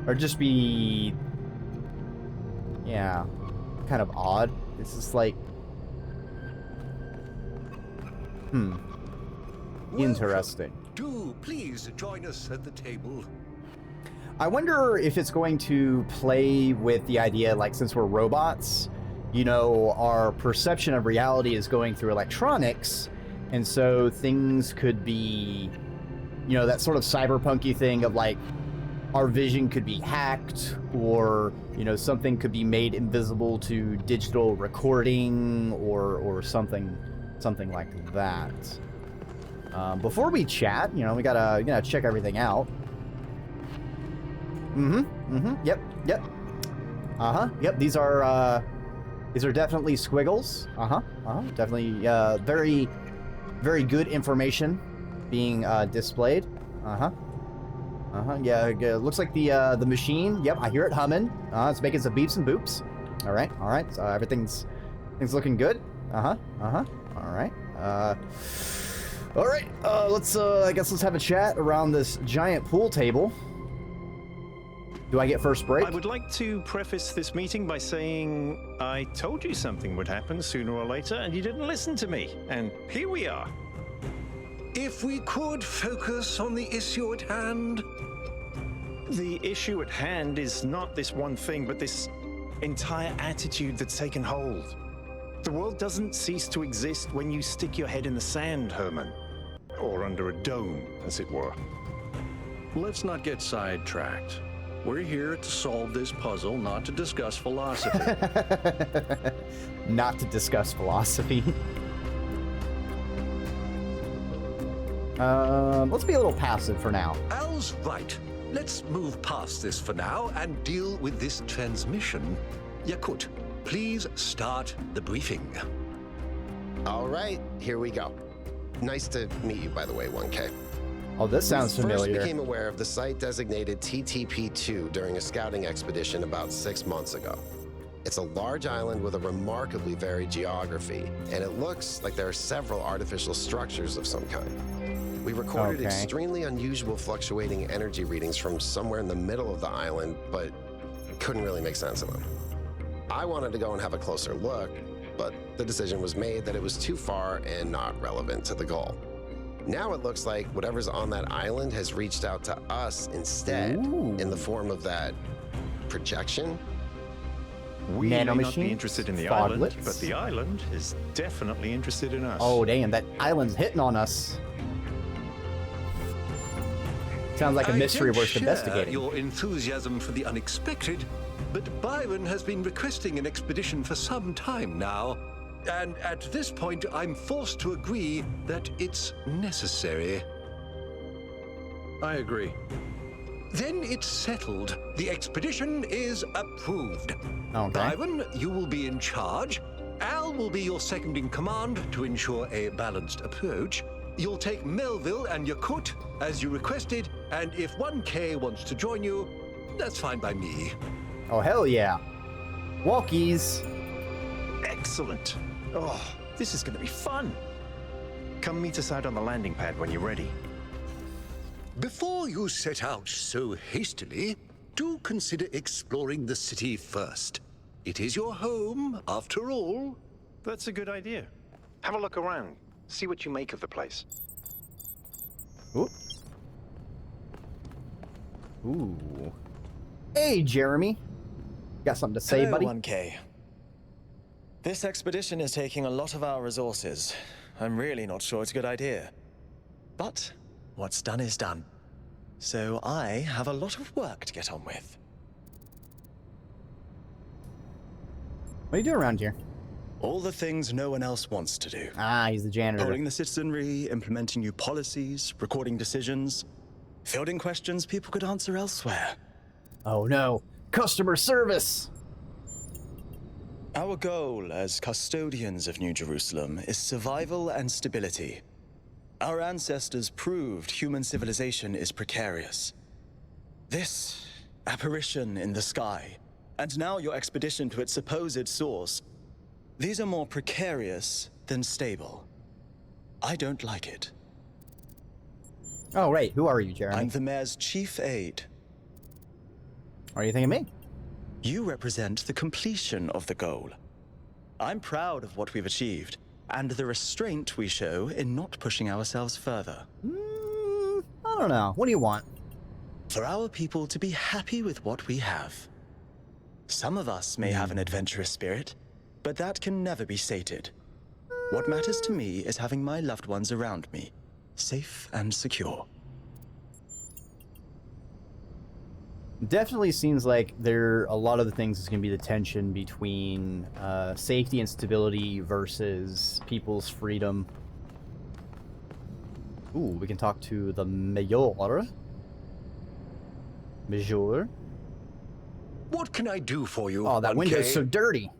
Or just be... yeah, kind of odd. This is like... interesting. Do please join us at the table. I wonder if it's going to play with the idea, like, since we're robots, you know, our perception of reality is going through electronics, and so things could be, you know, that sort of cyberpunky thing of, like, our vision could be hacked, or, you know, something could be made invisible to digital recording, or something like that. Before we chat, you know, we gotta check everything out. Yep. Yep, these are definitely squiggles. Definitely, very, very good information being displayed. Yeah, it looks like the machine. Yep, I hear it humming. It's making some beeps and boops. All right. So everything's looking good. All right. Let's I guess let's have a chat around this giant pool table. Do I get first break? I would like to preface this meeting by saying I told you something would happen sooner or later, and you didn't listen to me. And here we are. If we could focus on the issue at hand. The issue at hand is not this one thing, but this entire attitude that's taken hold. The world doesn't cease to exist when you stick your head in the sand, Herman. Or under a dome, as it were. Let's not get sidetracked. We're here to solve this puzzle, not to discuss philosophy. Not to discuss philosophy. Let's be a little passive for now. Al's right. Let's move past this for now and deal with this transmission. Yakut, please start the briefing. All right, here we go. Nice to meet you, by the way, 1K. Oh, this sounds familiar. We first became aware of the site designated TTP-2 during a scouting expedition about 6 months ago. It's a large island with a remarkably varied geography, and it looks like there are several artificial structures of some kind. We recorded extremely unusual fluctuating energy readings from somewhere in the middle of the island, but couldn't really make sense of them. I wanted to go and have a closer look, but the decision was made that it was too far and not relevant to the goal. Now it looks like whatever's on that island has reached out to us instead in the form of that projection. We may not be interested in the island, but the island is definitely interested in us. Oh, damn, that island's hitting on us. Sounds like a mystery worth investigating. Your enthusiasm for the unexpected, but Byron has been requesting an expedition for some time now. And at this point, I'm forced to agree that it's necessary. I agree. Then it's settled. The expedition is approved. Okay. Byron, you will be in charge. Al will be your second in command to ensure a balanced approach. You'll take Melville and Yakut as you requested, and if 1K wants to join you, that's fine by me. Oh, hell yeah. Walkies. Excellent. Oh, this is going to be fun. Come meet us out on the landing pad when you're ready. Before you set out so hastily, do consider exploring the city first. It is your home, after all. That's a good idea. Have a look around. See what you make of the place. Ooh. Ooh. Hey, Jeremy. Got something to say, Hello, buddy? 1K. This expedition is taking a lot of our resources. I'm really not sure it's a good idea. But what's done is done. So I have a lot of work to get on with. What are you doing around here? All the things no one else wants to do. Ah, he's the janitor. Polling the citizenry, implementing new policies, recording decisions, fielding questions people could answer elsewhere. Oh no, customer service! Our goal as custodians of New Jerusalem is survival and stability. Our ancestors proved human civilization is precarious. This apparition in the sky, and now your expedition to its supposed source, these are more precarious than stable. I don't like it. Oh, right. Who are you, Jeremy? I'm the mayor's chief aide. What are you thinking of me? You represent the completion of the goal. I'm proud of what we've achieved, and the restraint we show in not pushing ourselves further. I don't know. What do you want? For our people to be happy with what we have. Some of us may have an adventurous spirit, but that can never be sated. What matters to me is having my loved ones around me, safe and secure. Definitely seems like a lot of the things is going to be the tension between safety and stability versus people's freedom. Ooh, we can talk to the mayor. Major. What can I do for you? Oh, that 1K? window's so dirty.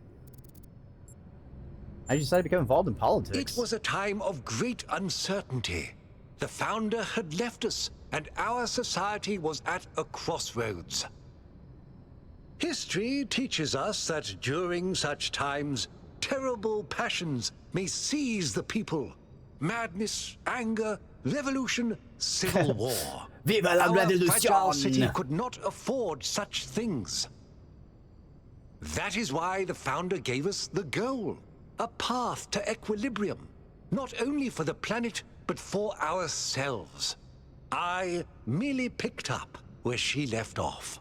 I decided to become involved in politics. It was a time of great uncertainty. The founder had left us, and our society was at a crossroads. History teaches us that during such times, terrible passions may seize the people. Madness, anger, revolution, civil war. Viva la Our revolution! fragile city could not afford such things. That is why the founder gave us the goal. A path to equilibrium, not only for the planet, but for ourselves. I merely picked up where she left off.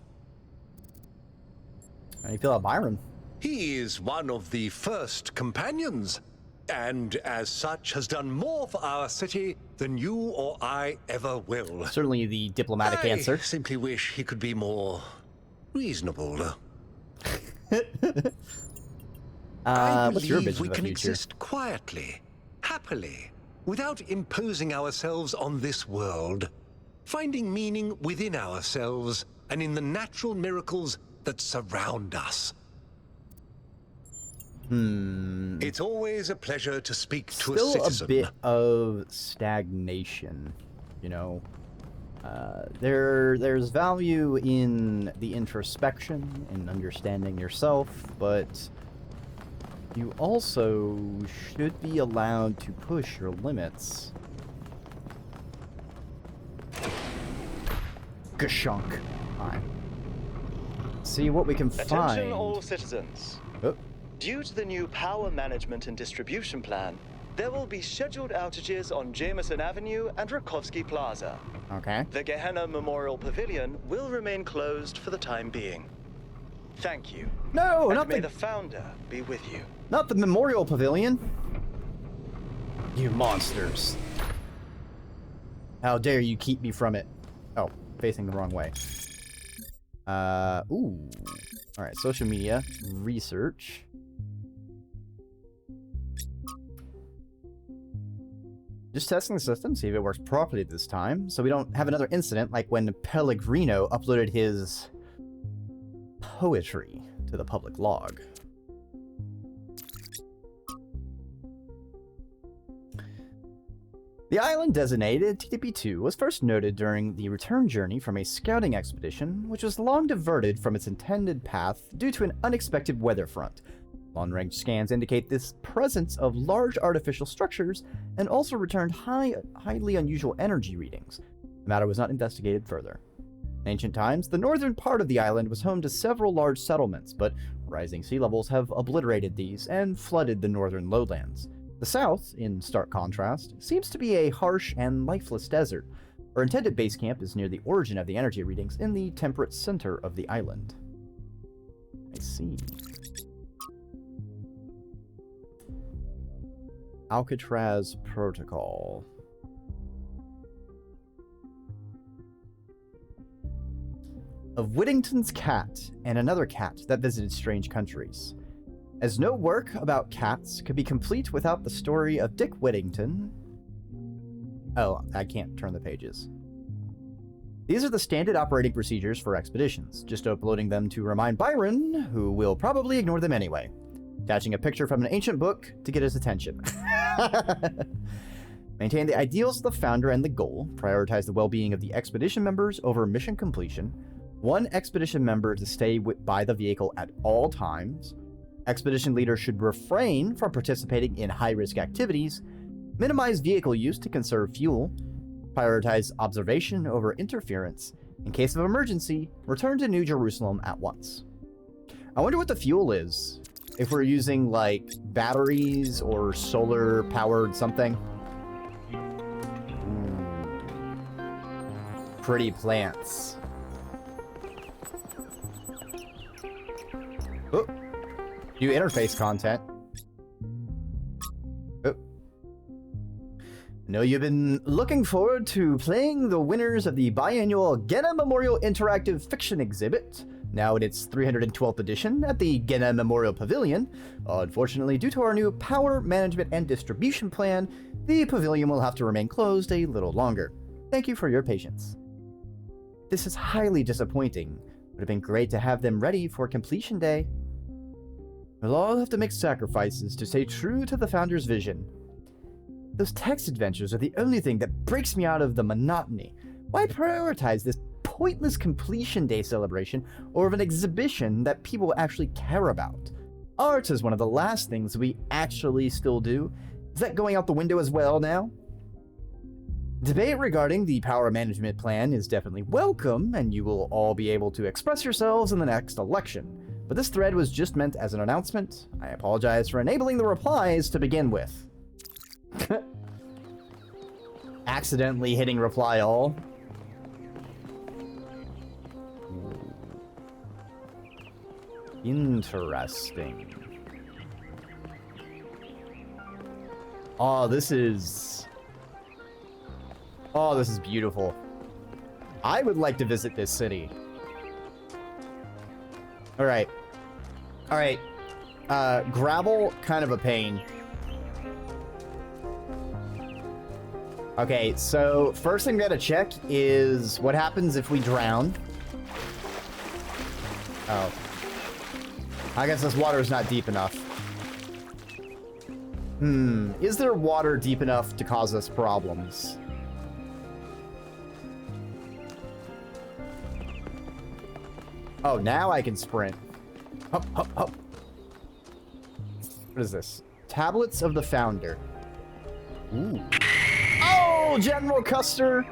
How do you feel about Byron? He is one of the first companions, and as such has done more for our city than you or I ever will. Certainly the diplomatic answer. I simply wish he could be more reasonable. I what's your believe vision we of the can future? exist quietly, happily, without imposing ourselves on this world, finding meaning within ourselves and in the natural miracles that surround us. It's always a pleasure to speak to a citizen. Still a bit of stagnation, you know. There's value in the introspection and understanding yourself, but you also should be allowed to push your limits. Gashunk. Fine. See what we can find. Attention all citizens. Oh. Due to the new power management and distribution plan, there will be scheduled outages on Jameson Avenue and Rakovsky Plaza. Okay. The Gehenna Memorial Pavilion will remain closed for the time being. Thank you. No, and not may the the founder be with you. Not the Memorial Pavilion. You monsters. How dare you keep me from it? Oh, facing the wrong way. Ooh. Alright, social media. Research. Just testing the system, see if it works properly this time, so we don't have another incident like when Pellegrino uploaded his poetry to the public log. The island designated TTP-2 was first noted during the return journey from a scouting expedition, which was long diverted from its intended path due to an unexpected weather front. Long-range scans indicate this presence of large artificial structures and also returned highly unusual energy readings. The matter was not investigated further. In ancient times, the northern part of the island was home to several large settlements, but rising sea levels have obliterated these and flooded the northern lowlands. The south, in stark contrast, seems to be a harsh and lifeless desert. Our intended base camp is near the origin of the energy readings in the temperate center of the island. I see. Alcatraz Protocol. Of Whittington's cat and another cat that visited strange countries. As no work about cats could be complete without the story of Dick Whittington. Oh, I can't turn the pages. These are the standard operating procedures for expeditions, just uploading them to remind Byron, who will probably ignore them anyway. Attaching a picture from an ancient book to get his attention. Maintain the ideals of the founder and the goal. Prioritize the well-being of the expedition members over mission completion. One expedition member to stay by the vehicle at all times. Expedition leaders should refrain from participating in high-risk activities. Minimize vehicle use to conserve fuel. Prioritize observation over interference. In case of emergency, return to New Jerusalem at once. I wonder what the fuel is. If we're using, like, batteries or solar-powered something. Ooh. Pretty plants. Oh. New interface content. Oh. Know you've been looking forward to playing the winners of the biannual Genna Memorial Interactive Fiction Exhibit, now in its 312th edition at the Genna Memorial Pavilion. Unfortunately, due to our new power management and distribution plan, the pavilion will have to remain closed a little longer. Thank you for your patience. This is highly disappointing. Would have been great to have them ready for completion day. We'll all have to make sacrifices to stay true to the founder's vision. Those text adventures are the only thing that breaks me out of the monotony. Why prioritize this pointless completion day celebration over an exhibition that people actually care about? Art is one of the last things we actually still do. Is that going out the window as well now? Debate regarding the power management plan is definitely welcome, and you will all be able to express yourselves in the next election. But this thread was just meant as an announcement. I apologize for enabling the replies to begin with. Accidentally hitting reply all. Interesting. Oh, this is beautiful. I would like to visit this city. All right. Gravel, kind of a pain. Okay, so first thing we gotta check is what happens if we drown. Oh. I guess this water is not deep enough. Is there water deep enough to cause us problems? Oh, now I can sprint. Hop, hop, hop. What is this? Tablets of the Founder. Ooh. Oh, General Custer!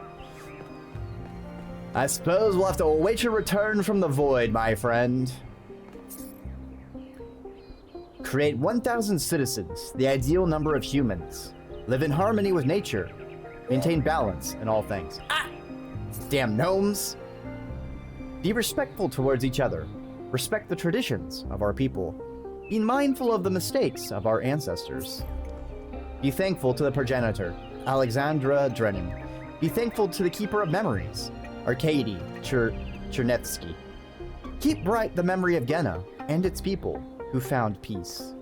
I suppose we'll have to await your return from the void, my friend. Create 1,000 citizens, the ideal number of humans. Live in harmony with nature. Maintain balance in all things. Ah! Damn gnomes! Be respectful towards each other. Respect the traditions of our people. Be mindful of the mistakes of our ancestors. Be thankful to the progenitor, Alexandra Drennan. Be thankful to the Keeper of Memories, Arkady Chernetsky. Keep bright the memory of Genna and its people who found peace.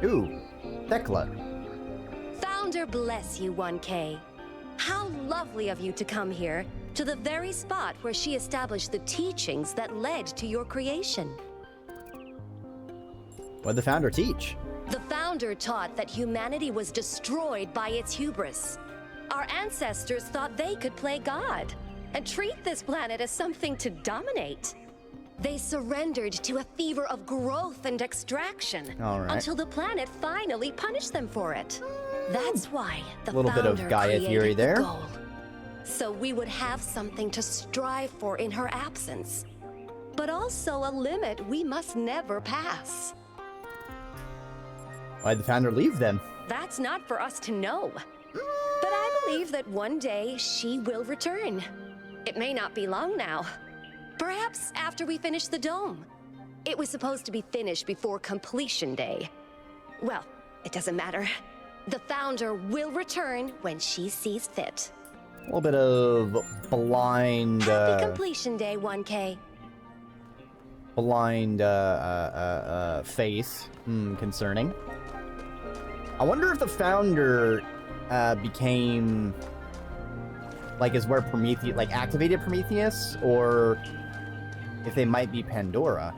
Ooh, Thekla. Founder bless you, 1K. How lovely of you to come here, to the very spot where she established the teachings that led to your creation. What'd the Founder teach? The Founder founder taught that humanity was destroyed by its hubris. Our ancestors thought they could play God and treat this planet as something to dominate. They surrendered to a fever of growth and extraction until the planet finally punished them for it. That's why the little bit of founder Gaia created theory the there. goal. So we would have something to strive for in her absence, but also a limit we must never pass. Why'd the founder leave then? That's not for us to know. But I believe that one day she will return. It may not be long now. Perhaps after we finish the dome. It was supposed to be finished before completion day. Well, it doesn't matter. The founder will return when she sees fit. A little bit of blind... Happy completion day, 1K. Blind faith. Concerning. I wonder if the founder became... like, is where Prometheus... like, activated Prometheus? Or if they might be Pandora.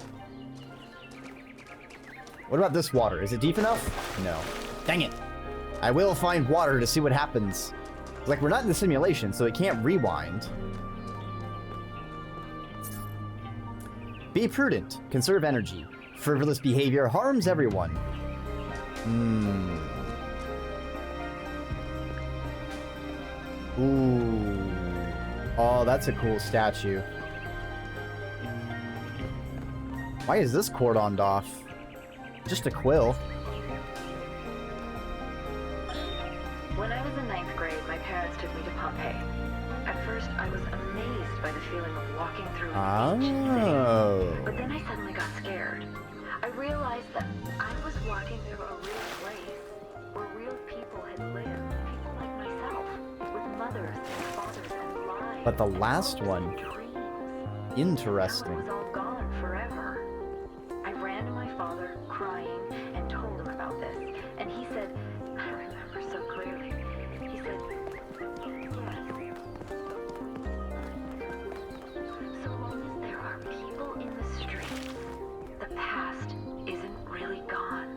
What about this water? Is it deep enough? No. Dang it. I will find water to see what happens. Like, we're not in the simulation, so it can't rewind. Be prudent. Conserve energy. Frivolous behavior harms everyone. Ooh. Oh, that's a cool statue. Why is this cordoned off? Just a quill. When I was in 9th grade, my parents took me to Pompeii. At first, I was amazed by the feeling of walking through an ancient city. But then I suddenly got scared. I realized that I was walking through a real place where real people had lived. People like myself, with mothers and fathers and lives. But the last one... interesting. It was all gone forever. I ran to my father, crying, and told him about this. And he said, I remember so clearly. He said, yes. So long as there are people in the streets, the past isn't really gone.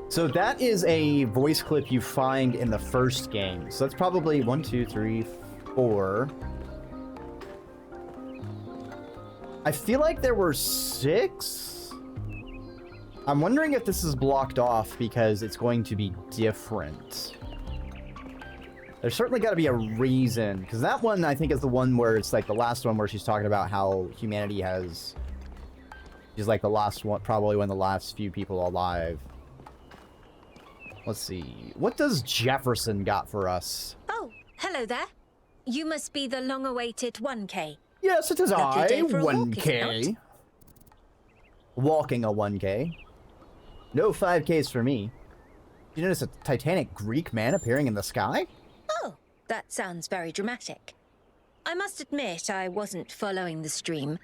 So that is a voice clip you find in the first game. So that's probably 1, 2, 3, 4. I feel like there were 6. I'm wondering if this is blocked off because it's going to be different. There's certainly got to be a reason, because that one I think is the one where it's like the last one where she's talking about how humanity has... she's like the last one, probably one of the last few people alive. Let's see. What does Jefferson got for us? Oh, hello there. You must be the long-awaited 1K. Yes, it is Lovely I, day for a walk, 1K. is it Walking a 1K. No 5Ks for me. Did you notice a titanic Greek man appearing in the sky? Oh, that sounds very dramatic. I must admit I wasn't following the stream.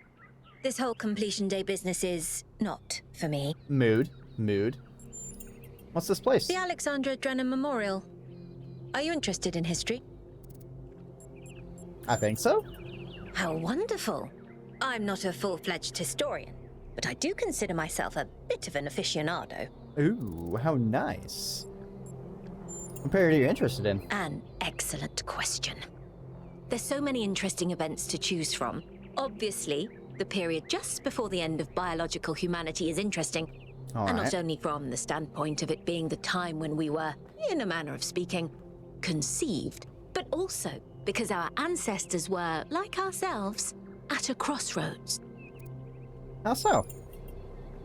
This whole completion day business is not for me. Mood. What's this place? The Alexandra Drennan Memorial. Are you interested in history? I think so. How wonderful. I'm not a full-fledged historian, but I do consider myself a bit of an aficionado. Ooh, how nice. What period are you interested in? An excellent question. There's so many interesting events to choose from. Obviously, the period just before the end of biological humanity is interesting. And not only from the standpoint of it being the time when we were, in a manner of speaking, conceived, but also because our ancestors were, like ourselves, at a crossroads. How so?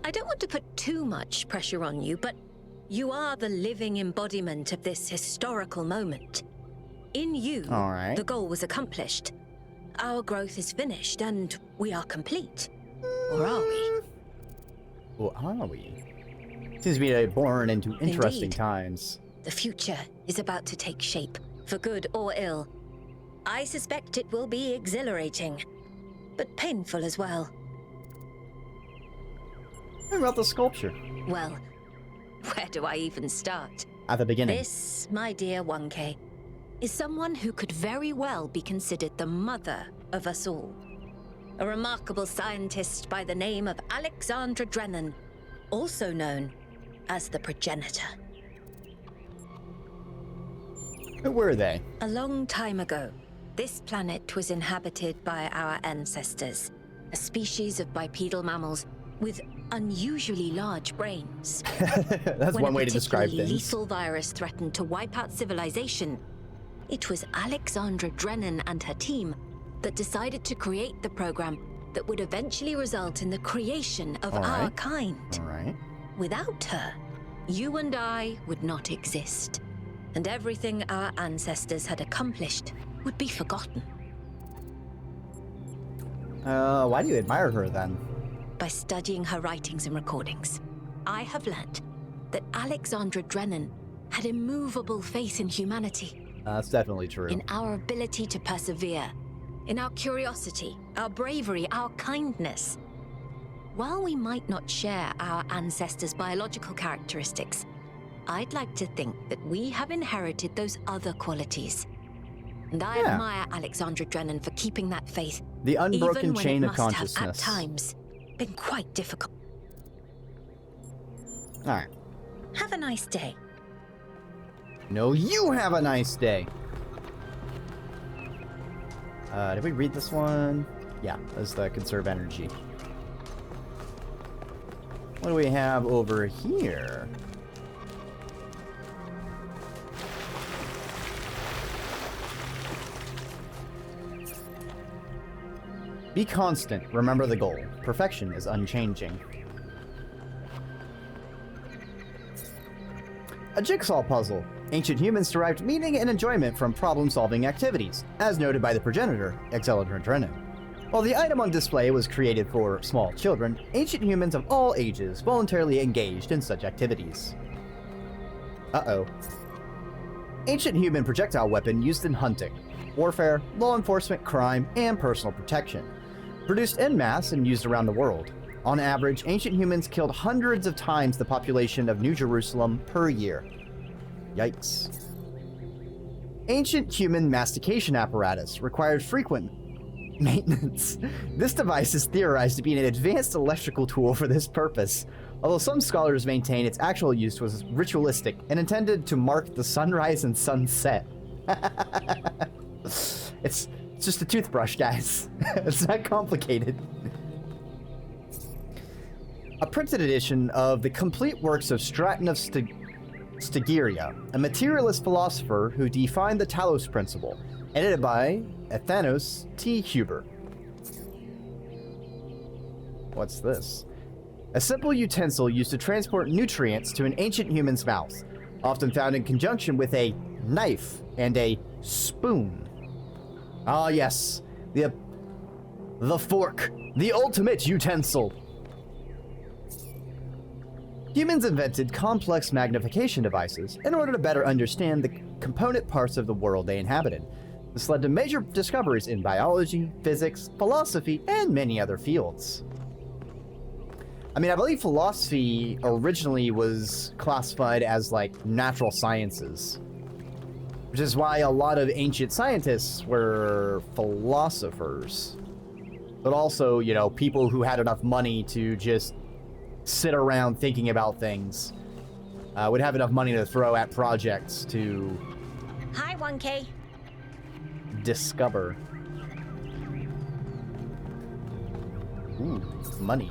I don't want to put too much pressure on you, but you are the living embodiment of this historical moment. In you, the goal was accomplished. Our growth is finished, and we are complete. Or are we? Or are we? Seems to be born into interesting Indeed. times. The future is about to take shape, for good or ill. I suspect it will be exhilarating, but painful as well. What about the sculpture? Well, where do I even start? At the beginning. This, my dear 1K, is someone who could very well be considered the mother of us all. A remarkable scientist by the name of Alexandra Drennan, also known as the progenitor. Who were they? A long time ago, this planet was inhabited by our ancestors, a species of bipedal mammals with unusually large brains. That's one way to describe things. When a lethal virus threatened to wipe out civilization, it was Alexandra Drennan and her team that decided to create the program that would eventually result in the creation of our kind. All right. Without her, you and I would not exist, and everything our ancestors had accomplished would be forgotten. Why do you admire her then? By studying her writings and recordings, I have learnt that Alexandra Drennan had immovable faith in humanity. That's definitely true. In our ability to persevere, in our curiosity, our bravery, our kindness. While we might not share our ancestors' biological characteristics, I'd like to think that we have inherited those other qualities. And I admire Alexandra Drennan for keeping that faith. The unbroken even when chain it of must consciousness. have, at times, been quite difficult. All right. Have a nice day. No, you have a nice day. Did we read this one? Yeah, that's the conserve energy. What do we have over here? Be constant. Remember the goal. Perfection is unchanging. A jigsaw puzzle. Ancient humans derived meaning and enjoyment from problem-solving activities, as noted by the progenitor, Alexandra Drennan. While the item on display was created for small children, ancient humans of all ages voluntarily engaged in such activities. Uh-oh. Ancient human projectile weapon used in hunting, warfare, law enforcement, crime, and personal protection. Produced en masse and used around the world. On average, ancient humans killed hundreds of times the population of New Jerusalem per year. Yikes. Ancient human mastication apparatus required frequent maintenance. This device is theorized to be an advanced electrical tool for this purpose, although some scholars maintain its actual use was ritualistic and intended to mark the sunrise and sunset. It's just a toothbrush, guys. It's not complicated. A printed edition of the complete works of Straton of Stygia, a materialist philosopher who defined the Talos principle, edited by Athanos T. Huber. What's this? A simple utensil used to transport nutrients to an ancient human's mouth, often found in conjunction with a knife and a spoon. Ah, yes, the fork, the ultimate utensil. Humans invented complex magnification devices in order to better understand the component parts of the world they inhabited. This led to major discoveries in biology, physics, philosophy, and many other fields. I mean, I believe philosophy originally was classified as, like, natural sciences, which is why a lot of ancient scientists were philosophers. But also, you know, people who had enough money to just sit around thinking about things, would have enough money to throw at projects to... Hi, 1K. Discover. Ooh, money.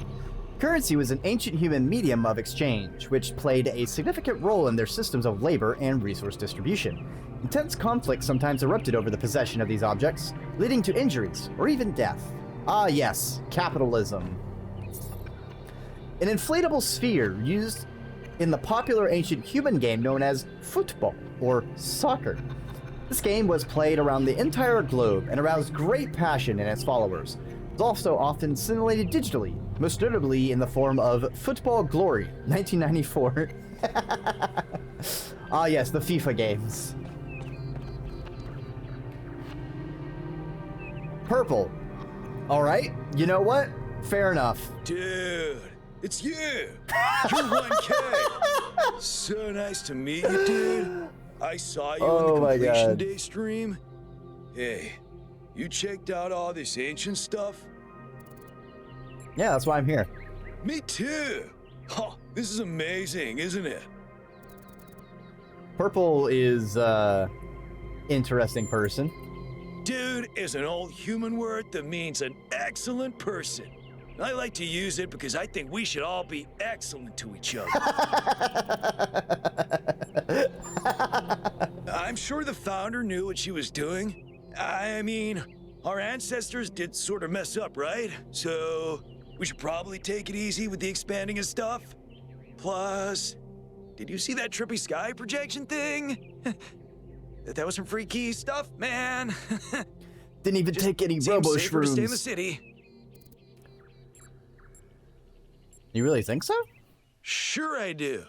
Currency was an ancient human medium of exchange, which played a significant role in their systems of labor and resource distribution. Intense conflict sometimes erupted over the possession of these objects, leading to injuries or even death. Ah yes, capitalism. An inflatable sphere used in the popular ancient human game known as football or soccer. This game was played around the entire globe and aroused great passion in its followers. It was also often simulated digitally, most notably in the form of Football Glory, 1994. Ah yes, the FIFA games. Purple. Alright, you know what? Fair enough. Dude, it's you! You're 1K! So nice to meet you, dude. I saw you on the Completion Day stream. Hey, you checked out all this ancient stuff? Yeah, that's why I'm here. Me too. Oh, this is amazing, isn't it? Purple is, interesting person. Dude is an old human word that means an excellent person. I like to use it because I think we should all be excellent to each other. I'm sure the founder knew what she was doing. I mean, our ancestors did sort of mess up, right? So we should probably take it easy with the expanding and stuff. Plus, did you see that trippy sky projection thing? That was some freaky stuff, man. Didn't even take any robo safer to stay in the shrooms. city. You really think so? Sure I do.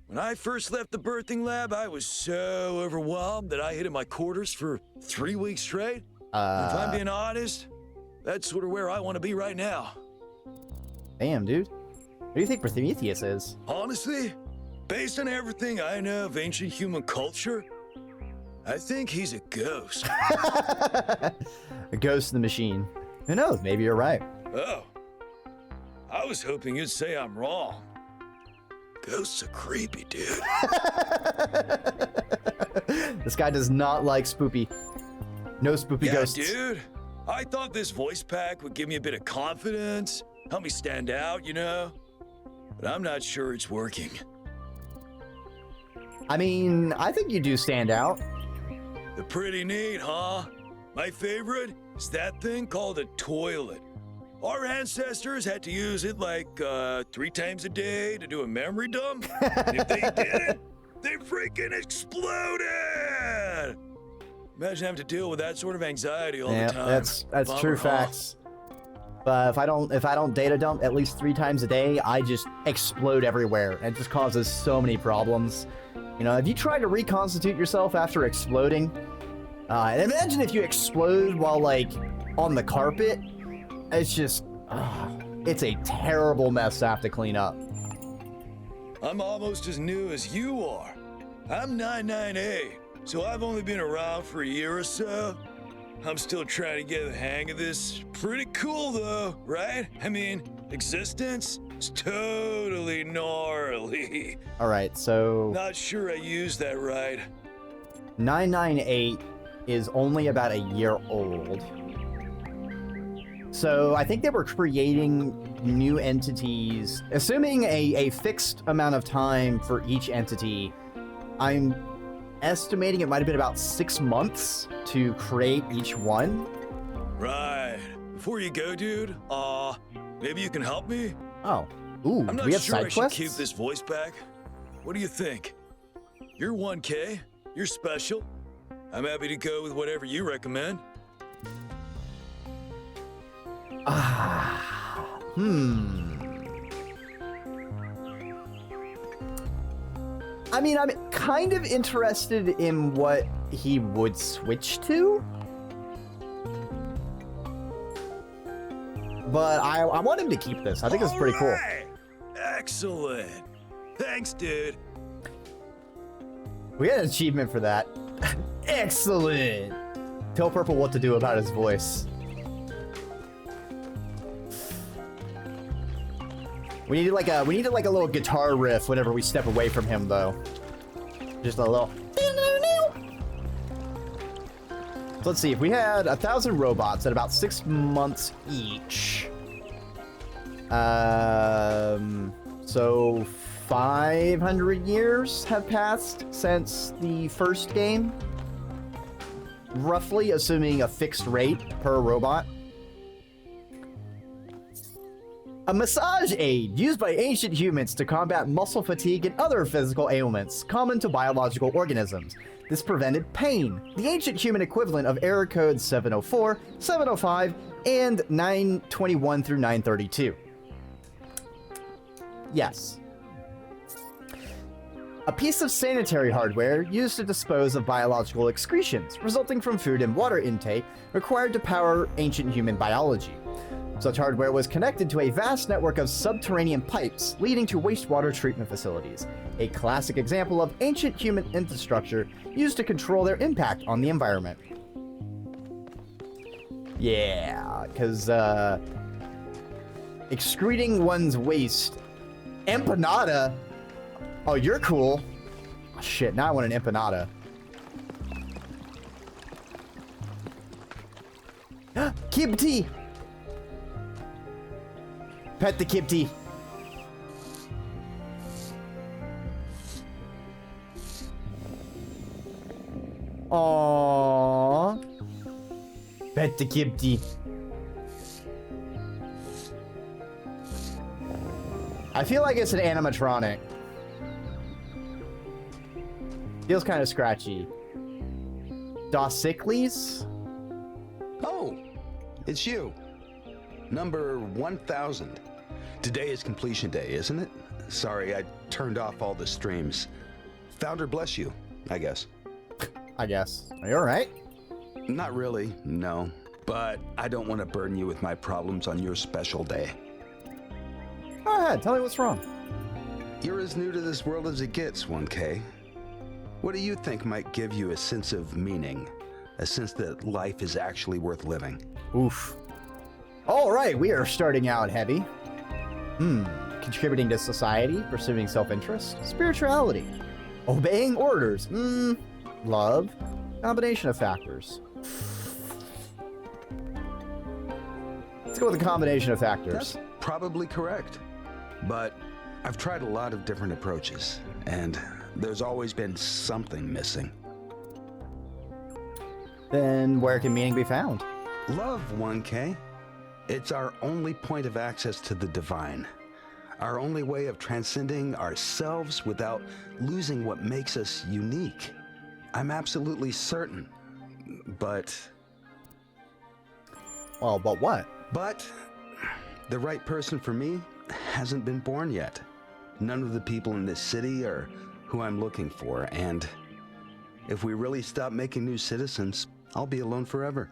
When I first left the birthing lab, I was so overwhelmed that I hid in my quarters for 3 weeks straight. And if I'm being honest, that's sort of where I want to be right now. Damn, dude. What do you think Prometheus is? Honestly, based on everything I know of ancient human culture, I think he's a ghost. A ghost in the machine. Who knows? Maybe you're right. Oh. I was hoping you'd say I'm wrong. Ghosts are creepy, dude. This guy does not like spoopy. No spoopy ghosts. Dude. I thought this voice pack would give me a bit of confidence, help me stand out, you know? But I'm not sure it's working. I mean, I think you do stand out. They're pretty neat, huh? My favorite is that thing called a toilet. Our ancestors had to use it like 3 times a day to do a memory dump. And if they didn't, they freaking exploded! Imagine having to deal with that sort of anxiety all the time. That's Bummer, true huh? facts. But if I don't data dump at least 3 times a day, I just explode everywhere. And it just causes so many problems. You know, have you tried to reconstitute yourself after exploding? And imagine if you explode while, like, on the carpet. It's just, it's a terrible mess to have to clean up. I'm almost as new as you are. I'm 99A, so I've only been around for a year or so. I'm still trying to get the hang of this. Pretty cool, though, right? I mean, existence is totally gnarly. All right, so Not sure I used that right. 998 is only about a year old. So I think they were creating new entities, assuming a fixed amount of time for each entity. I'm estimating it might have been about 6 months to create each one. Right. Before you go, dude, maybe you can help me? Oh. Ooh, I'm do not we have sure side I quests? should keep this voice back. What do you think? You're 1K, you're special. I'm happy to go with whatever you recommend. I mean, I'm kind of interested in what he would switch to. But I want him to keep this. I think it's pretty cool. Excellent. Thanks, dude. We had an achievement for that. Excellent. Tell Purple what to do about his voice. We needed like a little guitar riff whenever we step away from him, though. Just a little. So let's see. If we had 1,000 robots at about 6 months each, so 500 years have passed since the first game, roughly, assuming a fixed rate per robot. A massage aid used by ancient humans to combat muscle fatigue and other physical ailments common to biological organisms. This prevented pain. The ancient human equivalent of error codes 704, 705, and 921 through 932. Yes. A piece of sanitary hardware used to dispose of biological excretions resulting from food and water intake required to power ancient human biology. Such hardware was connected to a vast network of subterranean pipes leading to wastewater treatment facilities, a classic example of ancient human infrastructure used to control their impact on the environment. Yeah, because excreting one's waste Empanada? Oh, you're cool. Oh, shit, now I want an empanada. Kibty! Pet the Kibty. Aww. Pet the Kibty. I feel like it's an animatronic. Feels kind of scratchy. Dossicles? Oh, it's you. Number 1000. Today is completion day, isn't it? Sorry, I turned off all the streams. Founder bless you, I guess. I guess. Are you alright? Not really, no. But I don't want to burden you with my problems on your special day. Go ahead, tell me what's wrong. You're as new to this world as it gets, 1K. What do you think might give you a sense of meaning? A sense that life is actually worth living? Oof. Alright, we are starting out heavy. Contributing to society, pursuing self-interest, spirituality, obeying orders, love, combination of factors. Let's go with a combination of factors. That's probably correct. But I've tried a lot of different approaches, and there's always been something missing. Then where can meaning be found? Love, 1K. It's our only point of access to the divine. Our only way of transcending ourselves without losing what makes us unique. I'm absolutely certain. But... Well, but what? But the right person for me hasn't been born yet. None of the people in this city are who I'm looking for, and if we really stop making new citizens, I'll be alone forever.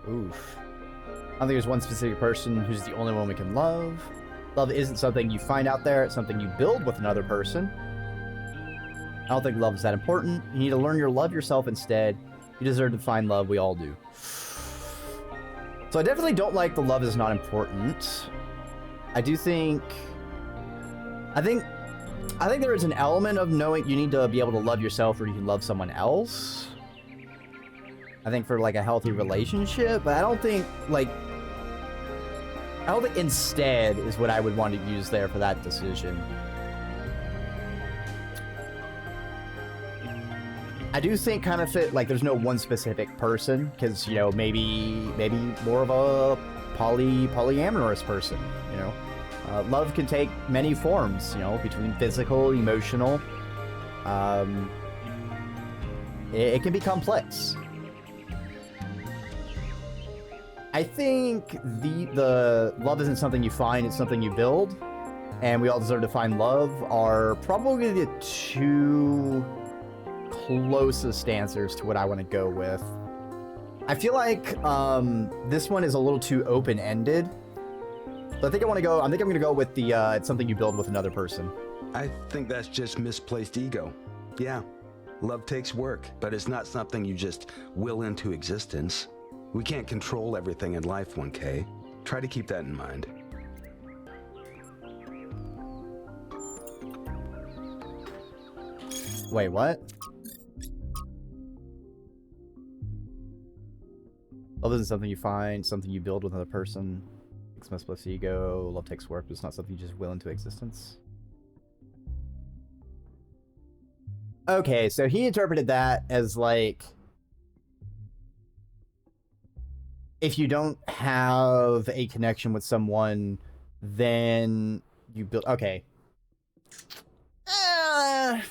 Oof. I don't think there's one specific person who's the only one we can love. Love isn't something you find out there, it's something you build with another person. I don't think love is that important. You need to learn to love yourself instead. You deserve to find love, we all do. So I definitely don't like the love is not important. I think there is an element of knowing you need to be able to love yourself or you can love someone else. I think for like a healthy relationship, but I don't think instead is what I would want to use there for that decision. I do think kind of fit, like there's no one specific person, because, you know, maybe more of a polyamorous person, you know. Love can take many forms, you know, between physical, emotional. It can be complex. I think the love isn't something you find, it's something you build. And we all deserve to find love are probably the two closest answers to what I want to go with. I feel like this one is a little too open-ended. So I think I'm gonna go with the it's something you build with another person. I think that's just misplaced ego. Yeah, love takes work, but it's not something you just will into existence. We can't control everything in life, 1K. Try to keep that in mind. Wait, what? Love isn't something you find, something you build with another person. It's misplaced ego. Love takes work, but it's not something you just will into existence. Okay, so he interpreted that as like, if you don't have a connection with someone, then you build... Okay. I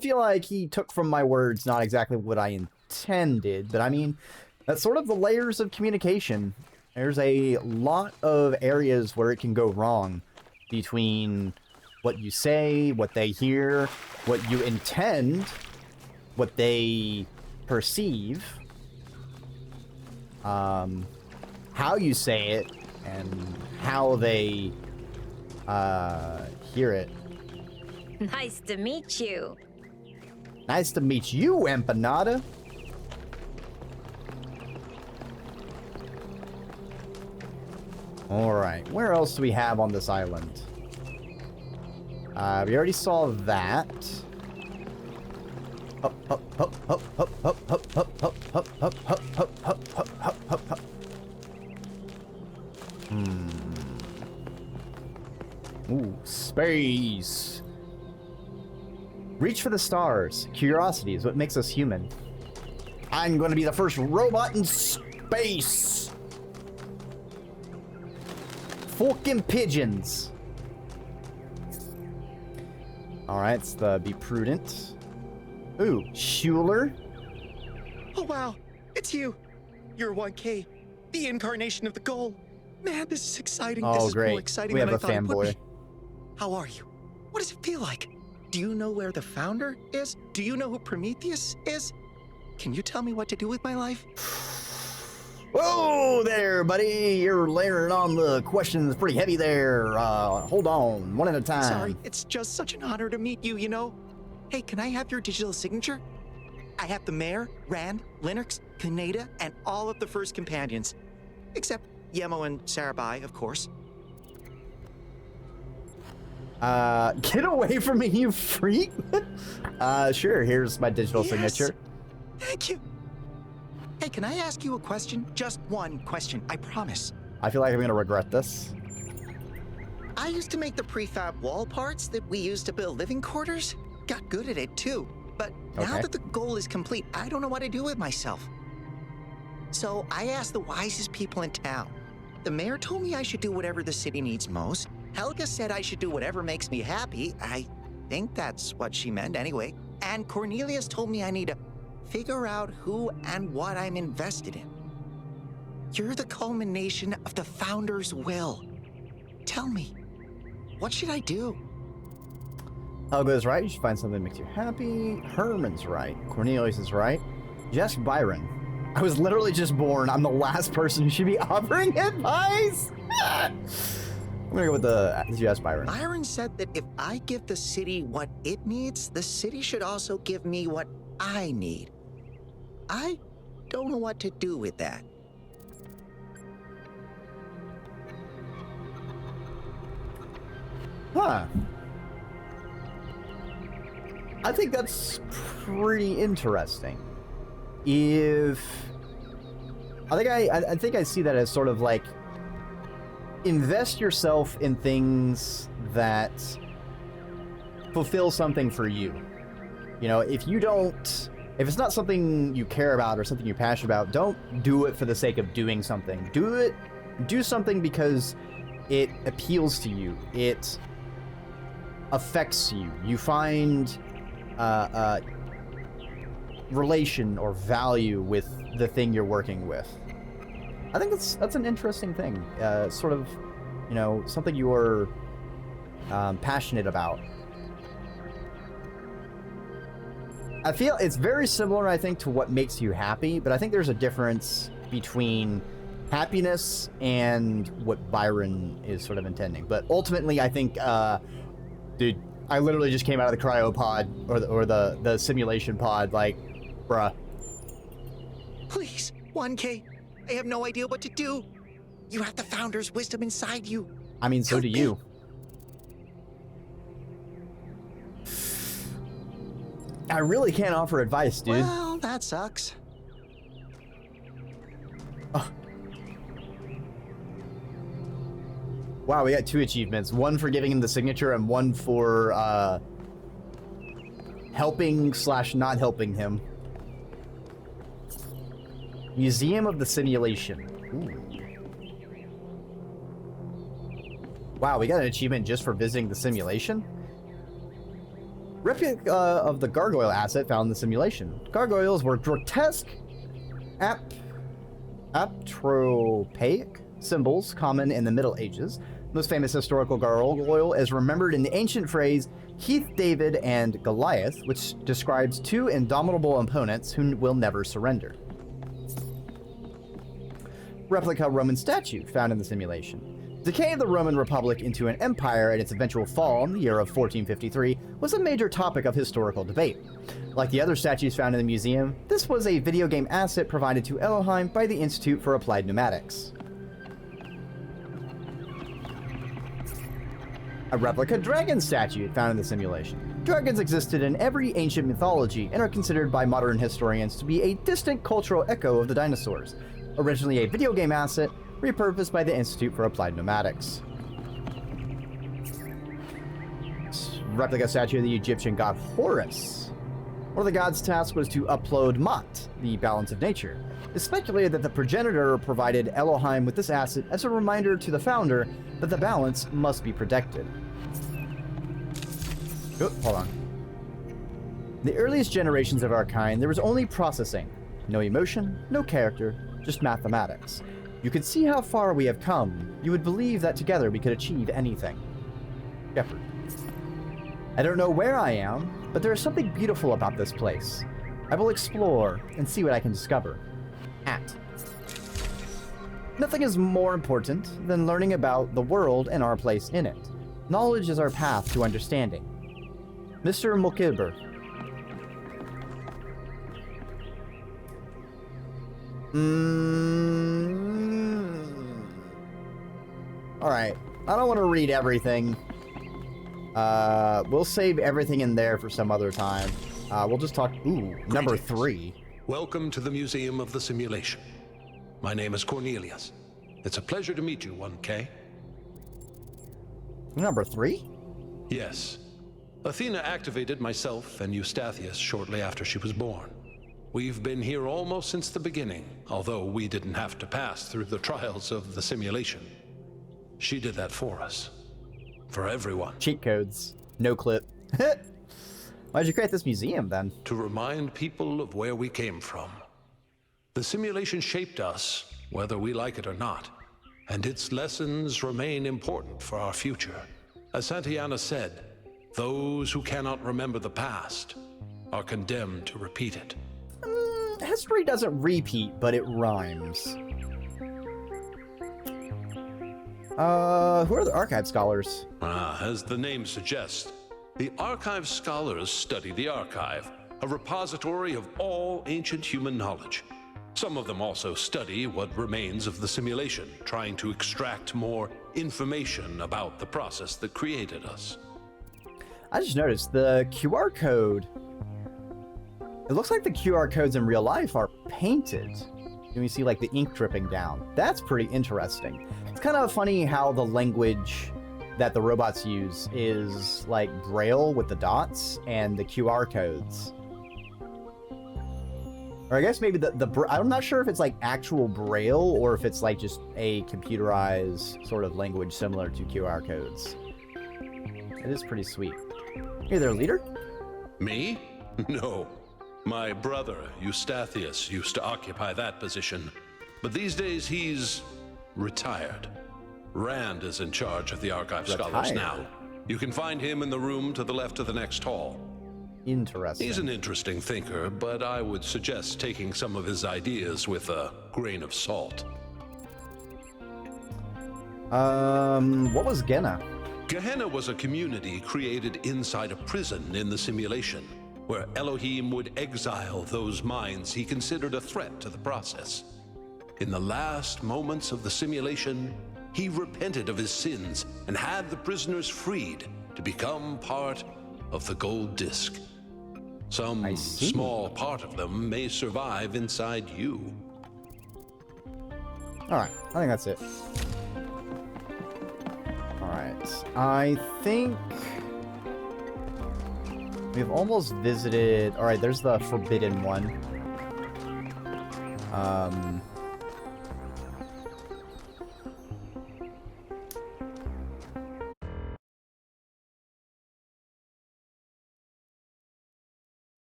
feel like he took from my words not exactly what I intended, but I mean, that's sort of the layers of communication. There's a lot of areas where it can go wrong between what you say, what they hear, what you intend, what they perceive, how you say it, and how they hear it. Nice to meet you. Nice to meet you, Empanada. Alright, where else do we have on this island? We already saw that. Up, up, up, up, up, up, up, up, up, up, up, up, up, up, up, up, up. Ooh, space. Reach for the stars. Curiosity is what makes us human. I'm going to be the first robot in space. Fucking pigeons. All right, it's the be prudent. Ooh, Schuler. Oh, wow. It's you. You're 1K. The incarnation of the goal. Man, this is exciting. Oh, this is great. more exciting We than have I a thought it would fanboy. be. How are you? What does it feel like? Do you know where the founder is? Do you know who Prometheus is? Can you tell me what to do with my life? Whoa there, buddy. You're layering on the questions pretty heavy there. Hold on, one at a time. Sorry, it's just such an honor to meet you, you know? Hey, can I have your digital signature? I have the Mayor, Rand, Linux, Kaneda, and all of the first companions. Except Yemo and Sarabai, of course. Get away from me, you freak. Sure, here's my digital signature. Thank you. Hey, can I ask you a question? Just one question, I promise. I feel like I'm gonna regret this. I used to make the prefab wall parts that we used to build living quarters. Got good at it too. But now that the goal is complete, I don't know what to do with myself. So I asked the wisest people in town. The mayor told me I should do whatever the city needs most. Helga said I should do whatever makes me happy. I think that's what she meant anyway. And Cornelius told me I need to figure out who and what I'm invested in. You're the culmination of the founder's will. Tell me, what should I do? Helga's right. You should find something that makes you happy. Herman's right. Cornelius is right. Just Byron. I was literally just born. I'm the last person who should be offering advice. I'm gonna go with the Jess Byron. Byron said that if I give the city what it needs, the city should also give me what I need. I don't know what to do with that. Huh. I think that's pretty interesting. I think I see that as sort of like invest yourself in things that fulfill something for you. You know, if it's not something you care about or something you're passionate about, don't do it for the sake of doing something. Do something because it appeals to you. It affects you. You find relation or value with the thing you're working with. I think that's an interesting thing. Sort of, you know, something you're passionate about. I feel it's very similar, I think, to what makes you happy, but I think there's a difference between happiness and what Byron is sort of intending. But ultimately, I think, dude, I literally just came out of the cryopod or the simulation pod, like, bruh. Please, 1K, I have no idea what to do. You have the founder's wisdom inside you. I mean, so do you. I really can't offer advice, dude. Well, that sucks. Oh. Wow, we got 2 achievements. One for giving him the signature and one for helping/not helping him. Museum of the Simulation. Ooh. Wow, we got an achievement just for visiting the simulation? Replica of the gargoyle asset found in the simulation. Gargoyles were grotesque, apotropaic symbols common in the Middle Ages. Most famous historical gargoyle is remembered in the ancient phrase Heath, David, and Goliath, which describes 2 indomitable opponents who will never surrender. Replica Roman statue found in the simulation. Decay of the Roman Republic into an empire and its eventual fall in the year of 1453 was a major topic of historical debate. Like the other statues found in the museum, this was a video game asset provided to Elohim by the Institute for Applied Pneumatics. A replica dragon statue found in the simulation. Dragons existed in every ancient mythology and are considered by modern historians to be a distant cultural echo of the dinosaurs, originally a video game asset repurposed by the Institute for Applied Pneumatics. Replica statue of the Egyptian god Horus. One of the god's tasks was to upload Mat, the balance of nature. It's speculated that the progenitor provided Elohim with this asset as a reminder to the founder that the balance must be protected. Oh, hold on. In the earliest generations of our kind, there was only processing. No emotion, no character, just mathematics. You could see how far we have come. You would believe that together we could achieve anything. Shepherd. I don't know where I am, but there is something beautiful about this place. I will explore and see what I can discover. At. Nothing is more important than learning about the world and our place in it. Knowledge is our path to understanding. Mr. Mokilber. Alright. I don't want to read everything. We'll save everything in there for some other time. We'll just talk... Ooh, number 3. Welcome to the Museum of the Simulation. My name is Cornelius. It's a pleasure to meet you, 1K. Number 3? Yes. Athena activated myself and Eustathius shortly after she was born. We've been here almost since the beginning, although we didn't have to pass through the trials of the simulation. She did that for us. For everyone. Cheat codes. No clip. Why'd you create this museum, then? To remind people of where we came from. The simulation shaped us, whether we like it or not, and its lessons remain important for our future. As Santayana said, those who cannot remember the past are condemned to repeat it. History doesn't repeat, but it rhymes. Who are the archive scholars? As the name suggests, the archive scholars study the archive, a repository of all ancient human knowledge. Some of them also study what remains of the simulation, trying to extract more information about the process that created us. I just noticed the QR code. It looks like the QR codes in real life are painted. And we see like the ink dripping down. That's pretty interesting. It's kind of funny how the language that the robots use is like Braille with the dots and the QR codes. Or I guess maybe I'm not sure if it's like actual Braille or if it's like just a computerized sort of language similar to QR codes. It is pretty sweet. You're their leader? Me? No. My brother, Eustathius, used to occupy that position. But these days he's retired. Rand is in charge of the archive scholars now. You can find him in the room to the left of the next hall. Interesting. He's an interesting thinker, but I would suggest taking some of his ideas with a grain of salt. What was Gehenna? Gehenna was a community created inside a prison in the simulation, where Elohim would exile those minds he considered a threat to the process. In the last moments of the simulation, he repented of his sins and had the prisoners freed to become part of the gold disc. Some small part of them may survive inside you. Alright, I think that's it. Alright, I think we've almost visited... Alright, there's the forbidden one.